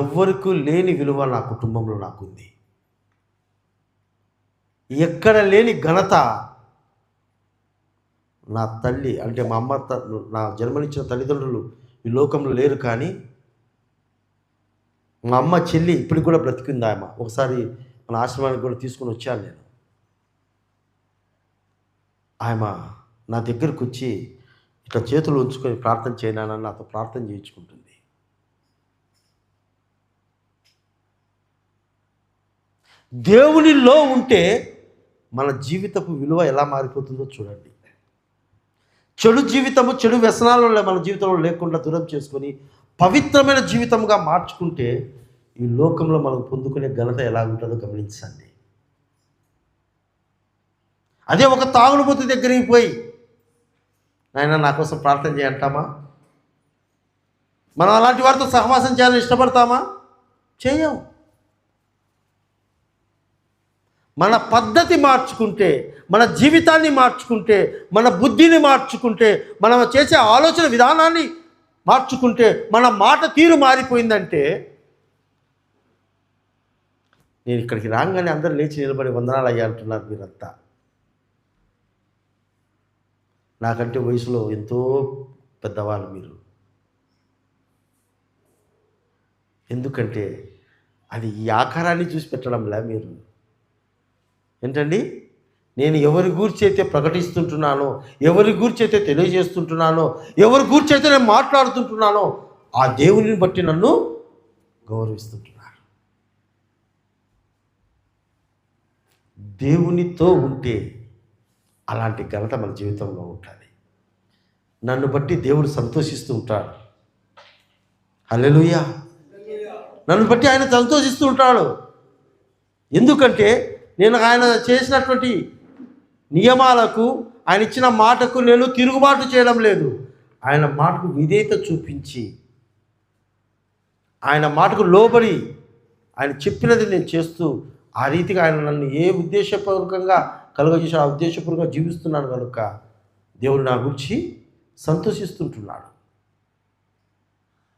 ఎవ్వరికీ లేని విలువ నా కుటుంబంలో నాకుంది. ఎక్కడ లేని ఘనత నా తల్లి అంటే మా అమ్మ, నా జన్మనిచ్చిన తల్లిదండ్రులు ఈ లోకంలో లేరు, కానీ మా అమ్మ చెల్లి ఇప్పటికి కూడా బ్రతికింది. ఆమె ఒకసారి మన ఆశ్రమానికి కూడా తీసుకుని వచ్చాను నేను. ఆమె నా దగ్గరకు వచ్చి ఇట్లా చేతులు ఉంచుకొని ప్రార్థన చేయనానని నాతో ప్రార్థన చేయించుకుంటుంది. దేవునిలో ఉంటే మన జీవితపు విలువ ఎలా మారిపోతుందో చూడండి. చెడు జీవితము, చెడు వ్యసనాలలో మన జీవితంలో లేకుండా దూరం చేసుకొని పవిత్రమైన జీవితంగా మార్చుకుంటే ఈ లోకంలో మనం పొందుకునే ఘనత ఎలా ఉంటుందో గమనించండి. అదే ఒక తాగుడుపోతు దగ్గరికి పోయి నాయన నా కోసం ప్రార్థన చేయంటామా? మనం అలాంటి వారితో సహవాసం చేయాలని ఇష్టపడతామా? చేయం. మన పద్ధతి మార్చుకుంటే, మన జీవితాన్ని మార్చుకుంటే, మన బుద్ధిని మార్చుకుంటే, మనం చేసే ఆలోచన విధానాన్ని మార్చుకుంటే, మన మాట తీరు మారిపోయిందంటే, నేను ఇక్కడికి రాగానే అందరూ లేచి నిలబడి వందనాలు అయ్యా అంటున్నారు మీరంతా. నాకంటే వయసులో ఎంతో పెద్దవాళ్ళు మీరు. ఎందుకంటే అది ఈ ఆకారాన్ని చూసి పెట్టడంలా మీరు. ఏంటండి, నేను ఎవరి గూర్చి అయితే ప్రకటిస్తుంటున్నానో, ఎవరి గూర్చి అయితే తెలియజేస్తుంటున్నానో, ఎవరి గూర్చి అయితే నేను మాట్లాడుతుంటున్నానో ఆ దేవుని బట్టి నన్ను గౌరవిస్తుంటున్నాను. దేవునితో ఉంటే అలాంటి ఘనత మన జీవితంలో ఉంటుంది. నన్ను బట్టి దేవుడు సంతోషిస్తూ ఉంటాడు. హల్లెలూయా. నన్ను బట్టి ఆయన సంతోషిస్తూ ఉంటాడు. ఎందుకంటే నేను ఆయన చేసినటువంటి నియమాలకు, ఆయన ఇచ్చిన మాటకు నేను తిరుగుబాటు చేయడం లేదు. ఆయన మాటకు విధేయత చూపించి, ఆయన మాటకు లోబడి, ఆయన చెప్పినది నేను చేస్తూ, ఆ రీతిగా ఆయన నన్ను ఏ ఉద్దేశపూర్వకంగా కలుగజేసి ఆ ఉద్దేశపూర్వకంగా జీవిస్తున్నాను కనుక దేవుడు నా గురించి సంతోషిస్తుంటున్నాడు.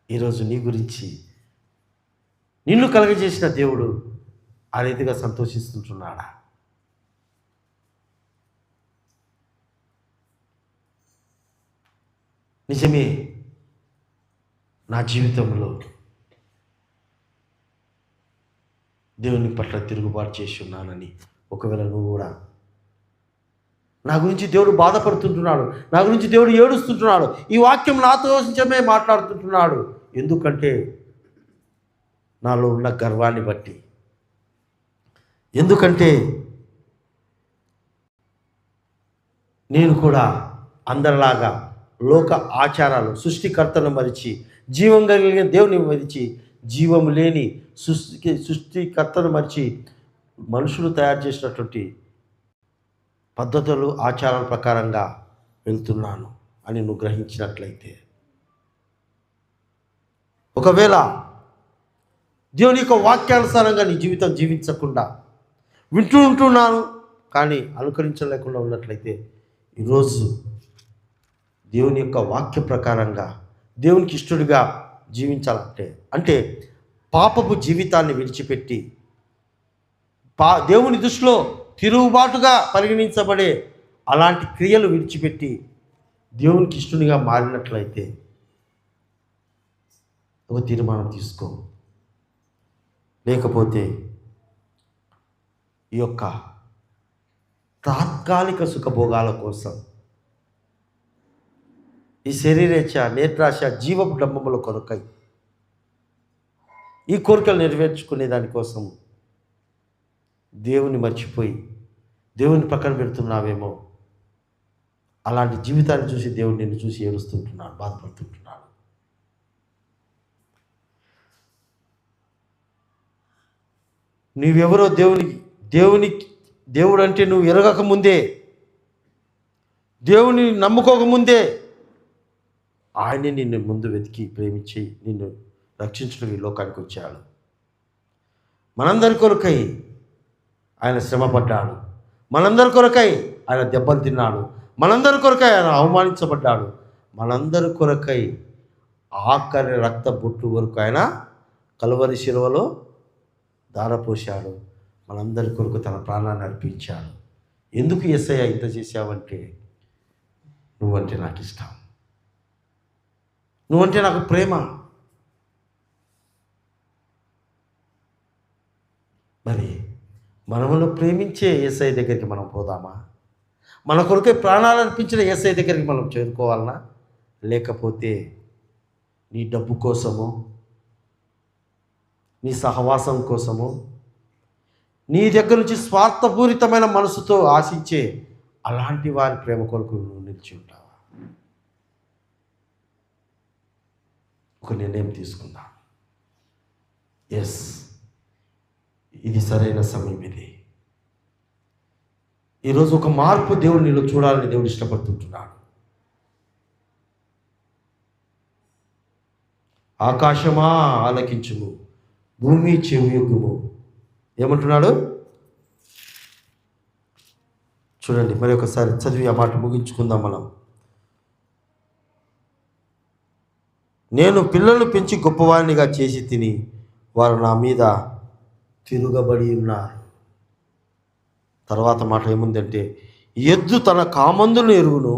ఈరోజు నీ గురించి, నిన్ను కలుగజేసిన దేవుడు ఆ రీతిగా సంతోషిస్తుంటున్నాడా? నిజమే, నా జీవితంలో దేవుని పట్ల తిరుగుబాటు చేసి ఉన్నానని ఒకవేళ నువ్వు కూడా, నా గురించి దేవుడు బాధపడుతుంటున్నాడు, నా గురించి దేవుడు ఏడుస్తుంటున్నాడు, ఈ వాక్యం నాతో నిజమే మాట్లాడుతుంటున్నాడు, ఎందుకంటే నాలో ఉన్న గర్వాన్ని బట్టి, ఎందుకంటే నేను కూడా అందరిలాగా లోక ఆచారాలు, సృష్టికర్తను మరిచి, జీవం కలిగిన దేవుని మరిచి, జీవము లేని సృష్టికర్తను మరిచి మనుషులు తయారు చేసినటువంటి పద్ధతులు, ఆచారాల ప్రకారంగా వెళ్తున్నాను అని నువ్వు గ్రహించినట్లయితే, ఒకవేళ దేవుని యొక్క వాక్యానుసారంగా నీ జీవితం జీవించకుండా వింటూ ఉంటున్నాను కానీ అనుకరించలేకుండా ఉన్నట్లయితే, ఈరోజు దేవుని యొక్క వాక్య ప్రకారంగా దేవునికి ఇష్టడిగా జీవించాలంటే, అంటే పాపపు జీవితాన్ని విడిచిపెట్టి దేవుని దృష్టిలో తిరుగుబాటుగా పరిగణించబడే అలాంటి క్రియలు విడిచిపెట్టి దేవునికి ఇష్టడిగా మారినట్లయితే ఒక తీర్మానం తీసుకో. లేకపోతే ఈ యొక్క తాత్కాలిక సుఖభోగాల కోసం, ఈ శరీరేచ్ఛ, నేత్రాశ, జీవపు డంబముల కొరకై ఈ కోరికలు నెరవేర్చుకునే దానికోసం దేవుని మర్చిపోయి దేవుని పక్కన పెడుతున్నావేమో. అలాంటి జీవితాన్ని చూసి దేవుడు నిన్ను చూసి ఏడుస్తుంటున్నాడు, బాధపడుతుంటున్నాడు. నీవెవరో దేవుని దేవుడు అంటే నువ్వు ఎరగకముందే, దేవుని నమ్ముకోకముందే ఆయనే నిన్ను ముందు వెతికి ప్రేమించి నిన్ను రక్షించడం ఈ లోకానికి వచ్చాడు. మనందరి కొరకై ఆయన శ్రమపడ్డాడు, మనందరి కొరకై ఆయన దెబ్బలు తిన్నాడు, మనందరి కొరకై ఆయన అవమానించబడ్డాడు, మనందరి కొరకై ఆఖరి రక్త బొట్టు వరకు ఆయన కలువరి శిలువలో ధారపోశాడు. మనందరి కొరకు తన ప్రాణాన్ని అర్పించాడు. ఎందుకు యేసయ్య ఇంత చేశావంటే, నువ్వంటే నాకు ఇష్టం, నువ్వంటే నాకు ప్రేమ. మరి మనమును ప్రేమించే యేసయ్య దగ్గరికి మనం పోదామా? మన కొరకే ప్రాణాలు అర్పించిన యేసయ్య దగ్గరికి మనం చేరుకోవాలనా? లేకపోతే నీ డబ్బు కోసము, నీ సహవాసం కోసము, నీ దగ్గర నుంచి స్వార్థపూరితమైన మనసుతో ఆశించే అలాంటి వారి ప్రేమ కొరకు నువ్వు నిలిచి ఉంటావా? ఒక నిర్ణయం తీసుకుందాం. ఎస్, ఇది సరైన సమయం. ఇది ఈరోజు ఒక మార్పు దేవుడు నీలో చూడాలని దేవుడు ఇష్టపడుతుంటున్నాడు. ఆకాశమా ఆలకించుము, భూమి చెవియొగ్గుము. ఏమంటున్నాడు చూడండి. మరి ఒకసారి చదివి ఆ మాట ముగించుకుందాం మనం. నేను పిల్లలు పెంచి గొప్పవారినిగా చేసి తిని వారు నా మీద తిరుగబడి ఉన్నారు. తర్వాత మాట ఏముందంటే, ఎద్దు తన కామందులను ఎరుగును,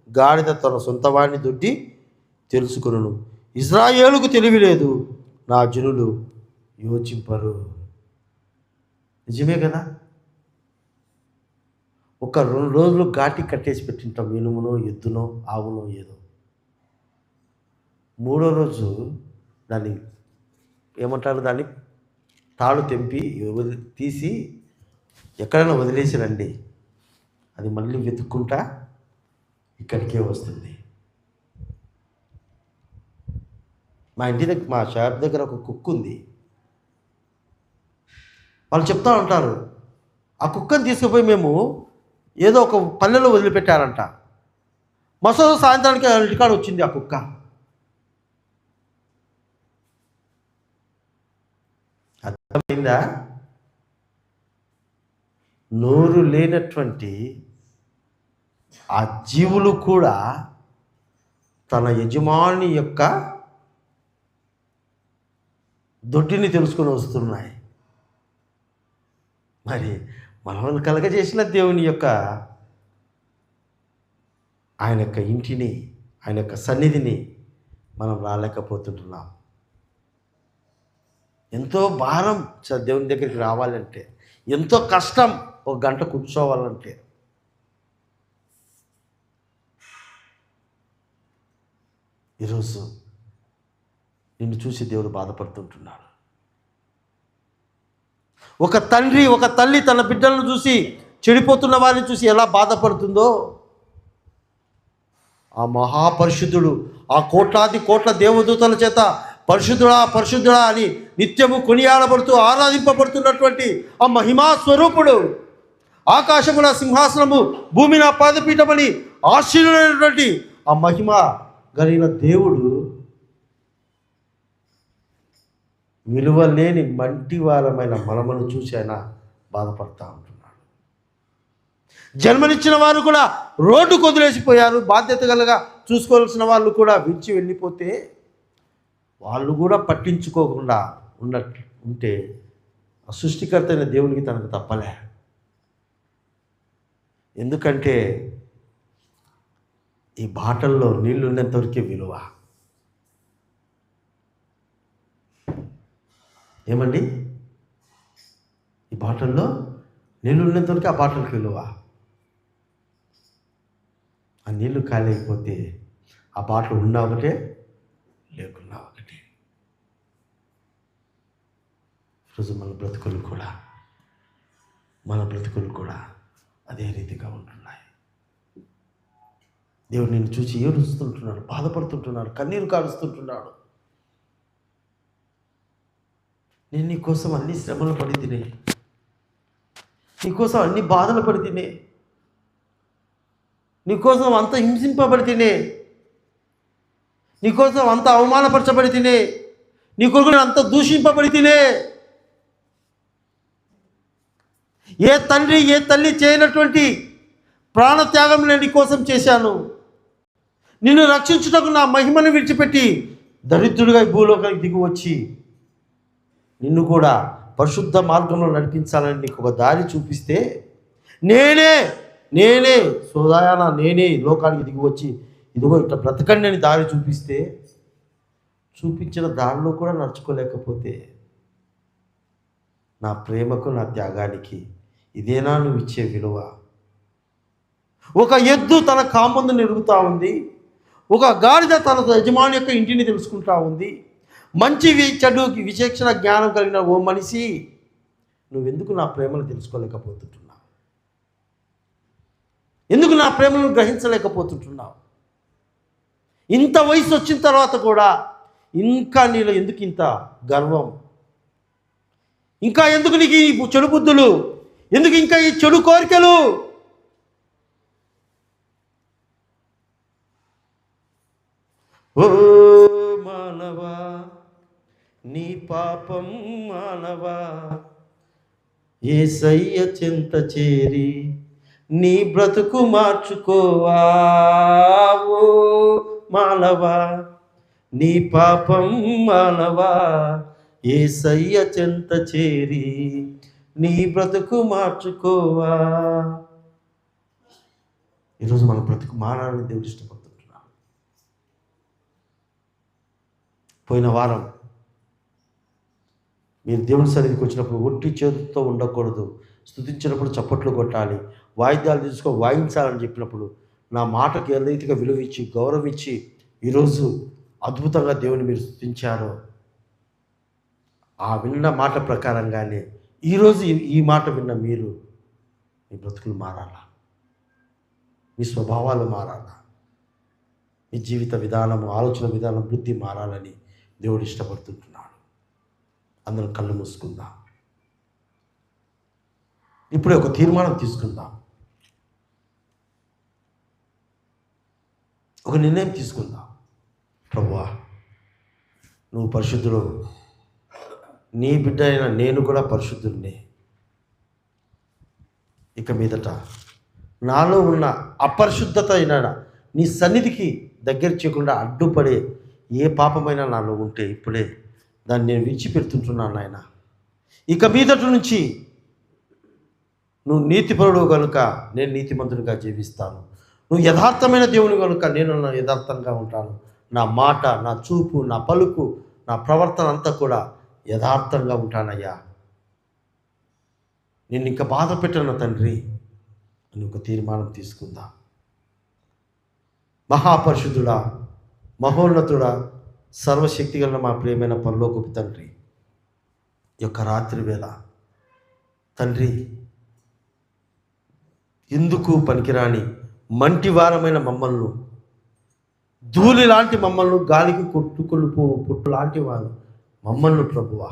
గాడిద తన సొంతవాడిని దొడ్డి తెలుసుకును. ఇజ్రాయేలుకు తెలివి లేదు, నా జనులు యోచింపరు. నిజమే కదా? ఒక 2 రోజులు ఘాటి కట్టేసి పెట్టింటాం, ఇనుమునో ఎద్దునో ఆవునో ఏదో. 3వ రోజు దాన్ని ఏమంటారు, దాన్ని తాడు తెంపి తీసి ఎక్కడైనా వదిలేసి రండి, అది మళ్ళీ వెతుక్కుంటా ఇక్కడికే వస్తుంది. మా ఇంటి దగ్గర, మా షాప్ దగ్గర ఒక కుక్క ఉంది. వాళ్ళు చెప్తా ఉంటారు, ఆ కుక్కని తీసుకుపోయి మేము ఏదో ఒక పల్లెలో వదిలిపెట్టారంట. మసలు సాయంత్రానికి ఇంటికాడ వచ్చింది ఆ కుక్క. అర్థమైందా? నోరు లేనటువంటి ఆ జీవులు కూడా తన యజమాని యొక్క దొడ్డిని తెలుసుకొని వస్తున్నాయి. మరి మనల్ని కలగజేసిన దేవుని యొక్క ఆయన యొక్క ఇంటిని, ఆయన యొక్క సన్నిధిని మనం రాలేకపోతుంటున్నాం. ఎంతో భారం దేవుని దగ్గరికి రావాలంటే, ఎంతో కష్టం 1 గంట కూర్చోవాలంటే. ఈరోజు నిన్ను చూసి దేవుడు బాధపడుతుంటున్నాడు. ఒక తండ్రి, ఒక తల్లి తన బిడ్డలను చూసి, చెడిపోతున్న వారిని చూసి ఎలా బాధపడుతుందో, ఆ మహాపరిశుద్ధుడు ఆ కోట్లాది కోట్ల దేవదూతల చేత పరిశుద్ధుడా పరిశుద్ధుడా అని నిత్యము కొనియాడబడుతూ ఆరాధింపబడుతున్నటువంటి ఆ మహిమా స్వరూపుడు, ఆకాశమున సింహాసనము, భూమిన పాదపీఠమని ఆశీనుడైనటువంటి ఆ మహిమ కలిగిన దేవుడు విలువలేని మంటివారమైన మనమును చూసి ఆయన బాధపడతా ఉంటున్నాడు. జన్మనిచ్చిన వారు కూడా రోడ్డుకు వదిలేసిపోయారు. బాధ్యత గలగా చూసుకోవాల్సిన వాళ్ళు కూడా విడిచి వెళ్ళిపోతే వాళ్ళు కూడా పట్టించుకోకుండా ఉంటే ఆ సృష్టికర్త అయిన దేవునికి తనకు తప్పలే. ఎందుకంటే ఈ బాటల్లో నీళ్లు ఉన్నంతవరకే విలువ. ఏమండి? ఈ బాటల్లో నీళ్ళు ఉన్నంతవరకు ఆ బాటలకు విలువ. ఆ నీళ్లు ఖాళీ అయిపోతే ఆ బాటలు ఉన్నా ఒకటే, లేకున్నా ఒకటే. ఈరోజు మన బ్రతుకులు కూడా అదే రీతిగా ఉంటున్నాయి. దేవుడు నిన్ను చూసి ఏడుస్తుంటున్నాడు, బాధపడుతుంటున్నాడు, కన్నీరు కారుస్తుంటున్నాడు. నేను నీ కోసం అన్ని శ్రమలు పడి తినే, నీకోసం అన్ని బాధలు పడితేనే, నీకోసం అంత హింసింపబడితేనే, నీకోసం అంత అవమానపరచబడితేనే, నీ కొరకు నేను అంత దూషింపబడితేనే, ఏ తండ్రి ఏ తల్లి చేయనటువంటి ప్రాణత్యాగం నేను నీ కోసం చేశాను. నిన్ను రక్షించుటకు నా మహిమను విడిచిపెట్టి దరిద్రుడిగా ఈ భూలోకానికి దిగి వచ్చి నిన్ను కూడా పరిశుద్ధ మార్గంలో నడిపించాలని నీకు ఒక దారి చూపిస్తే, నేనే సోదాయాన నేనే లోకానికి దిగి వచ్చి ఇదిగో ఇట్లా బ్రతకండి అని దారి చూపిస్తే, చూపించిన దారిలో కూడా నడుచుకోలేకపోతే, నా ప్రేమకు నా త్యాగానికి ఇదేనా నువ్వు ఇచ్చే విలువ? ఒక ఎద్దు తన కామందుని ఎరుగుతూ ఉంది, ఒక గాడిద తన యజమాని యొక్క ఇంటిని తెలుసుకుంటా ఉంది. మంచి చెడు విచక్షణ జ్ఞానం కలిగిన ఓ మనిషి, నువ్వెందుకు నా ప్రేమను తెలుసుకోలేకపోతుంటున్నావు? ఎందుకు నా ప్రేమను గ్రహించలేకపోతుంటున్నావు? ఇంత వయసు వచ్చిన తర్వాత కూడా ఇంకా నీలో ఎందుకు ఇంత గర్వం? ఇంకా ఎందుకు నీకు ఈ చెడు బుద్ధులు? ఎందుకు ఇంకా ఈ చెడు కోరికలు? ఓ మానవా, నీ పాపం మానవా, యేసయ్య చెంత చేరి నీ బ్రతుకు మార్చుకోవా. ఓ మానవా, నీ పాపం మానవా, యేసయ్య చెంత చేరి నీ బ్రతుకు మార్చుకోవా. ఈరోజు మన బ్రతుకు మారాలని దేవుడు ఇష్టపడుతుంటున్నాడు. పోయిన వారం మీరు దేవుని సన్నిధికి వచ్చినప్పుడు ఒట్టి చేతులతో ఉండకూడదు, స్తుతించినప్పుడు చప్పట్లు కొట్టాలి, వాయిద్యాలు తీసుకొని వాయించాలని చెప్పినప్పుడు నా మాటకు ఏ రీతిగా విలువ ఇచ్చి గౌరవించి ఈరోజు అద్భుతంగా దేవుని మీరు స్తుతించారో, ఆ విన్న మాట ప్రకారంగానే ఈరోజు ఈ మాట విన్న మీరు మీ బ్రతుకులు మారాలా, మీ స్వభావాలు మారాలా, మీ జీవిత విధానము, ఆలోచన విధానం, బుద్ధి మారాలని దేవుడు ఇష్టపడుతుంటున్నాడు. అందరం కళ్ళు మూసుకుందాం. ఇప్పుడే ఒక తీర్మానం తీసుకుందాం, ఒక నిర్ణయం తీసుకుందాం. ప్రభువా, నువ్వు పరిశుద్ధుడు, నీ బిడ్డ అయిన నేను కూడా పరిశుద్ధుడిని. ఇక మీదట నాలో ఉన్న అపరిశుద్ధత అయినా నీ సన్నిధికి దగ్గర చేయకుండా అడ్డుపడే ఏ పాపమైనా నాలో ఉంటే ఇప్పుడే దాన్ని నేను విడిచిపెడుతుంటున్నాను నాయన. ఇక మీదట నుంచి నువ్వు నీతిపరుడు కనుక నేను నీతిమంతునిగా జీవిస్తాను. నువ్వు యథార్థమైన దేవుని కనుక నేను యథార్థంగా ఉంటాను. నా మాట, నా చూపు, నా పలుకు, నా ప్రవర్తన అంతా కూడా యథార్థంగా ఉంటానయ్యా. నేను ఇంకా బాధ పెట్టను తండ్రి అని ఒక తీర్మానం తీసుకుందా. మహాపరిశుద్ధుడా, మహోన్నతుడా, సర్వశక్తి గల మా ప్రియమైన పరలోకపు తండ్రి, ఈ యొక్క రాత్రి వేళ తండ్రి, ఎందుకు పనికిరాని మంటివారమైన మమ్మల్ని, ధూళి లాంటి మమ్మల్ని, గాలికి కొట్టుకొని పుట్టు లాంటి వారు మమ్మల్ని ప్రభువా,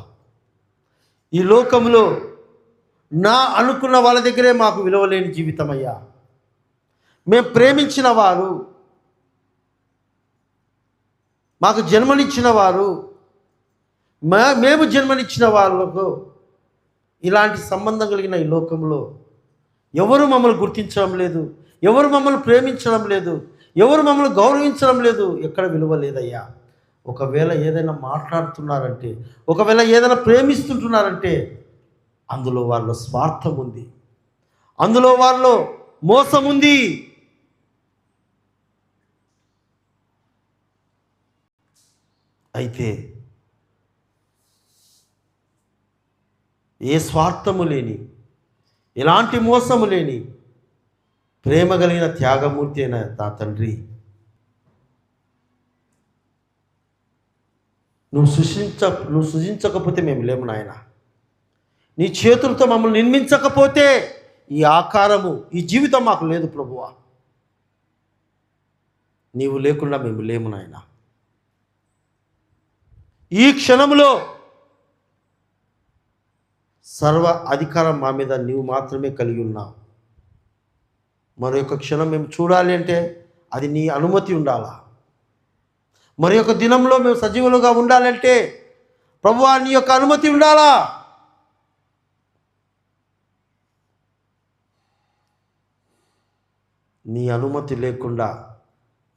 ఈ లోకంలో నా అనుకున్న వాళ్ళ దగ్గరే మాకు విలువలేని జీవితం అయ్యా. మేము ప్రేమించిన వారు, మాకు జన్మనిచ్చిన వారు, మేము జన్మనిచ్చిన వాళ్ళకు ఇలాంటి సంబంధం కలిగిన ఈ లోకంలో ఎవరు మమ్మల్ని గుర్తించడం లేదు, ఎవరు మమ్మల్ని ప్రేమించడం లేదు, ఎవరు మమ్మల్ని గౌరవించడం లేదు. ఎక్కడ విలువ లేదయ్యా. ఒకవేళ ఏదైనా మాట్లాడుతున్నారంటే, ఒకవేళ ఏదైనా ప్రేమిస్తుంటున్నారంటే అందులో వాళ్ళ స్వార్థం ఉంది, అందులో వాళ్ళలో మోసం ఉంది. అయితే ఏ స్వార్థము లేని, ఎలాంటి మోసము లేని ప్రేమ కలిగిన త్యాగమూర్తి అయిన నా తండ్రి, నువ్వు సృజించకపోతే మేము లేము నాయన. నీ చేతులతో మమ్మల్ని నిర్మించకపోతే ఈ ఆకారము, ఈ జీవితం మాకు లేదు ప్రభువా. నీవు లేకుండా మేము లేము నాయన. ఈ క్షణంలో సర్వ అధికారం మా మీద నీవు మాత్రమే కలిగి ఉన్నావు. మరొక క్షణం మేము చూడాలి అంటే అది నీ అనుమతి ఉండాలా. మరి యొక్క దినంలో మేము సజీవులుగా ఉండాలంటే ప్రభువా నీ యొక్క అనుమతి ఉండాలా. నీ అనుమతి లేకుండా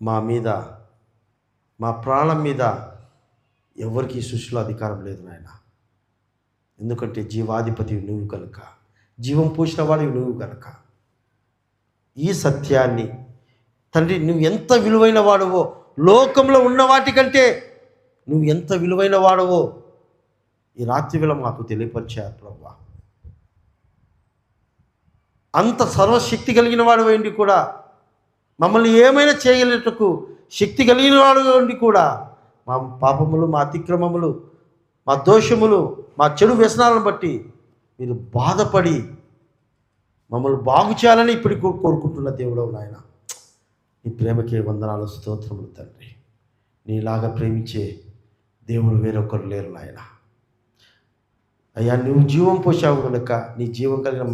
మా మీద, మా ప్రాణం మీద ఎవరికి ఈ సృష్టిలో అధికారం లేదు నాయన. ఎందుకంటే జీవాధిపతి నువ్వు కనుక, జీవం పోసిన వాడివి నువ్వు కనుక. ఈ సత్యాన్ని తండ్రి నువ్వు ఎంత విలువైన వాడవో, లోకంలో ఉన్న వాటికంటే నువ్వు ఎంత విలువైన వాడవో ఈ రాత్రి వేళ మాకు తెలియపరిచారు ప్రభువా. అంత సర్వశక్తి కలిగిన వాడు వేయండి కూడా, మమ్మల్ని ఏమైనా చేయగలిగేటకు శక్తి కలిగిన వాడు వేయండి కూడా, మా పాపములు, మా అతిక్రమములు, మా దోషములు, మా చెడు వ్యసనాలను బట్టి మీరు బాధపడి మమ్మల్ని బాగు చేయాలని ఇప్పటికి కోరుకుంటున్న దేవుడవు నాయన. నీ ప్రేమకే వందనాలు, స్తోత్రములు తండ్రి. నీలాగా ప్రేమించే దేవుడు వేరొకరు లేరు నాయన. అయ్యా నువ్వు జీవం పోసావు కనుక నీ జీవం కలిగిన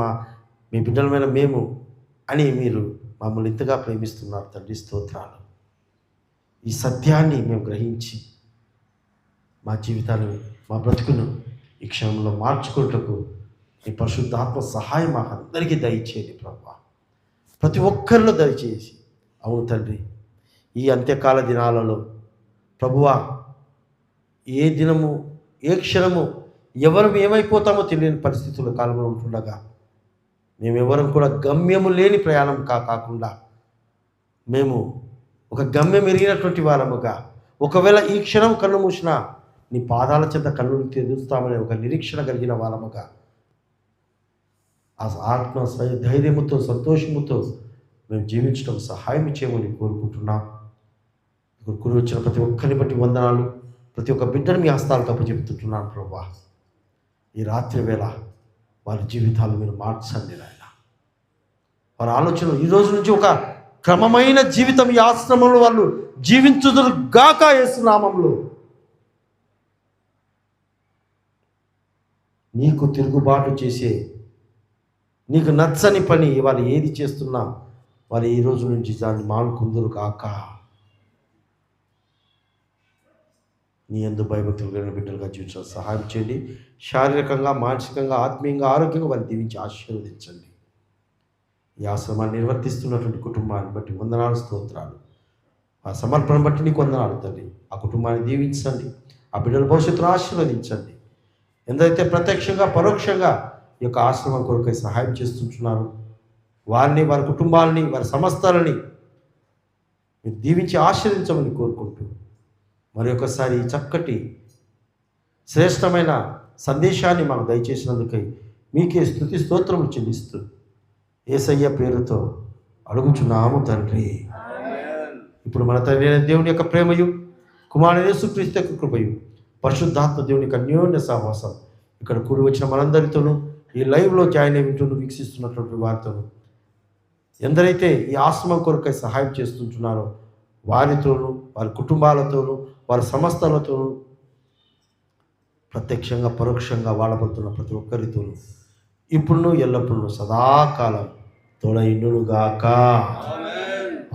మీ బిడ్డలమైన మేము అని మీరు మమ్మల్ని ఇంతగా ప్రేమిస్తున్నారు తండ్రి. స్తోత్రాలు. ఈ సత్యాన్ని మేము గ్రహించి మా జీవితాన్ని, మా బ్రతుకును ఈ క్షణంలో మార్చుకుంటకు నీ పరిశుద్ధాత్మ సహాయం మాకు అందరికీ దయచేయండి ప్రభువా. ప్రతి ఒక్కరిలో దయచేసి. అవును తండ్రి, ఈ అంత్యకాల దినాలలో ప్రభువా ఏ దినము, ఏ క్షణము ఎవరు ఏమైపోతామో తెలియని పరిస్థితుల కాలంలో ఉంటుండగా మేమెవరం కూడా గమ్యము లేని ప్రయాణం కాకుండా మేము ఒక గమ్యం ఎరిగినటువంటి వారముగా, ఒకవేళ ఈ క్షణం కన్ను మూసినా నీ పాదాల చెంత కన్నులు తెరుస్తామనే ఒక నిరీక్షణ కలిగిన వారముగా ఆ ఆత్మ ధైర్యముతో, సంతోషముతో మేము జీవించడం సహాయం చేయమని కోరుకుంటున్నాం. కూడి వచ్చిన ప్రతి ఒక్కరిని బట్టి వందనాలు. ప్రతి ఒక్క బిడ్డను మీ హస్తాలకు అప్పచెప్తుంటున్నాను ప్రభువా. ఈ రాత్రి వేళ వారి జీవితాలు మీరు మార్చండి నాయన. వారి ఆలోచనలు ఈ రోజు నుంచి ఒక క్రమమైన జీవితం ఈ ఆశ్రమంలో వాళ్ళు జీవించుదురు గాక యేసు నామములో. నీకు తిరుగుబాటు చేసే, నీకు నచ్చని పని వాళ్ళు ఏది చేస్తున్నా వారు ఈ రోజు నుంచి దాన్ని మానుకుందురు కాక. నీ యందు భయభక్తులు కలిగిన బిడ్డలుగా జీవించడం సహాయం చేయండి. శారీరకంగా, మానసికంగా, ఆత్మీయంగా, ఆరోగ్యంగా వారిని దీవించి ఆశీర్వదించండి. ఈ ఆశ్రమాన్ని నిర్వర్తిస్తున్నటువంటి కుటుంబాన్ని బట్టి వందనాలు, స్తోత్రాలు. ఆ సమర్పణ బట్టి నీకు వందనాలు తండ్రి. ఆ కుటుంబాన్ని దీవించండి. ఆ బిడ్డల భవిష్యత్తును ఆశీర్వదించండి. ఎందరైతే ప్రత్యక్షంగా, పరోక్షంగా ఈ యొక్క ఆశ్రమం కొరకై సహాయం చేస్తుంటున్నారు వారిని, వారి కుటుంబాలని, వారి సమస్తాలని మీరు దీవించి ఆశీర్వదించమని కోరుకుంటూ మరి ఒకసారి ఈ చక్కటి శ్రేష్టమైన సందేశాన్ని మాకు దయచేసినందుకై మీకే స్తుతి స్తోత్రములు చెల్లిస్తూ యేసయ్య పేరుతో అడుగుచున్నాము తండ్రి. ఇప్పుడు మన తండ్రి అయిన దేవుని యొక్క ప్రేమయు, కుమారుడైన యేసుక్రీస్తు యొక్క కృపయు, పరిశుద్ధాత్మ దేవుని యొక్క అన్యోన్య సహవాసం ఇక్కడ కూడి వచ్చిన మనందరితోనూ, ఈ లైవ్లో జాయిన్ అయి వింటూ వీక్షిస్తున్నటువంటి వారితోనూ, ఎందరైతే ఈ ఆశ్రమం కొరకై సహాయం చేస్తుంటున్నారో వారితోనూ, వారి కుటుంబాలతోనూ, వారి సంస్థలతోనూ, ప్రత్యక్షంగా పరోక్షంగా వాడబడుతున్న ప్రతి ఒక్కరితోనూ ఇప్పుడును ఎల్లప్పుడూ సదాకాలం తోడైండునుగాక.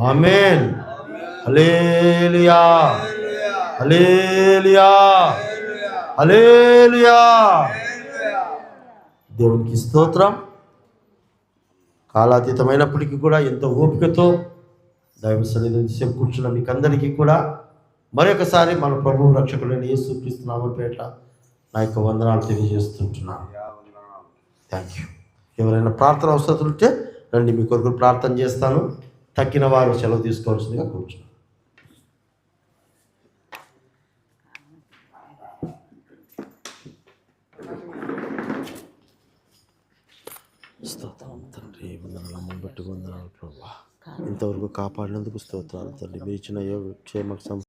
ఆమేన్. హల్లెలూయా, హల్లెలూయా, హల్లెలూయా. దేవునికి స్తోత్రం. కాలాతీతమైనప్పటికీ కూడా ఎంతో ఓపికతో దైవ సన్నిధిలో కూర్చున్న మీకు అందరికీ కూడా మరొకసారి మన ప్రభువు రక్షకుడైన యేసుక్రీస్తు నామమున పేరిట నా యొక్క వందనాలు తెలియజేస్తుంటున్నాను. Thank you. ఎవరైనా ప్రార్థన అవసరం ఉంటే రండి, మీ కొరకు ప్రార్థన చేస్తాను. తక్కిన వారు సెలవు తీసుకోవాల్సిందిగా కూర్చున్నాను. స్తోత్రం తండ్రి, వందనాలు. అమ్మని బట్టి వందనాలు ప్రభువా. ఇంతవరకు కాపాడినందుకు స్తోత్రాలు తండ్రి. మీరు ఇచ్చిన క్షేమ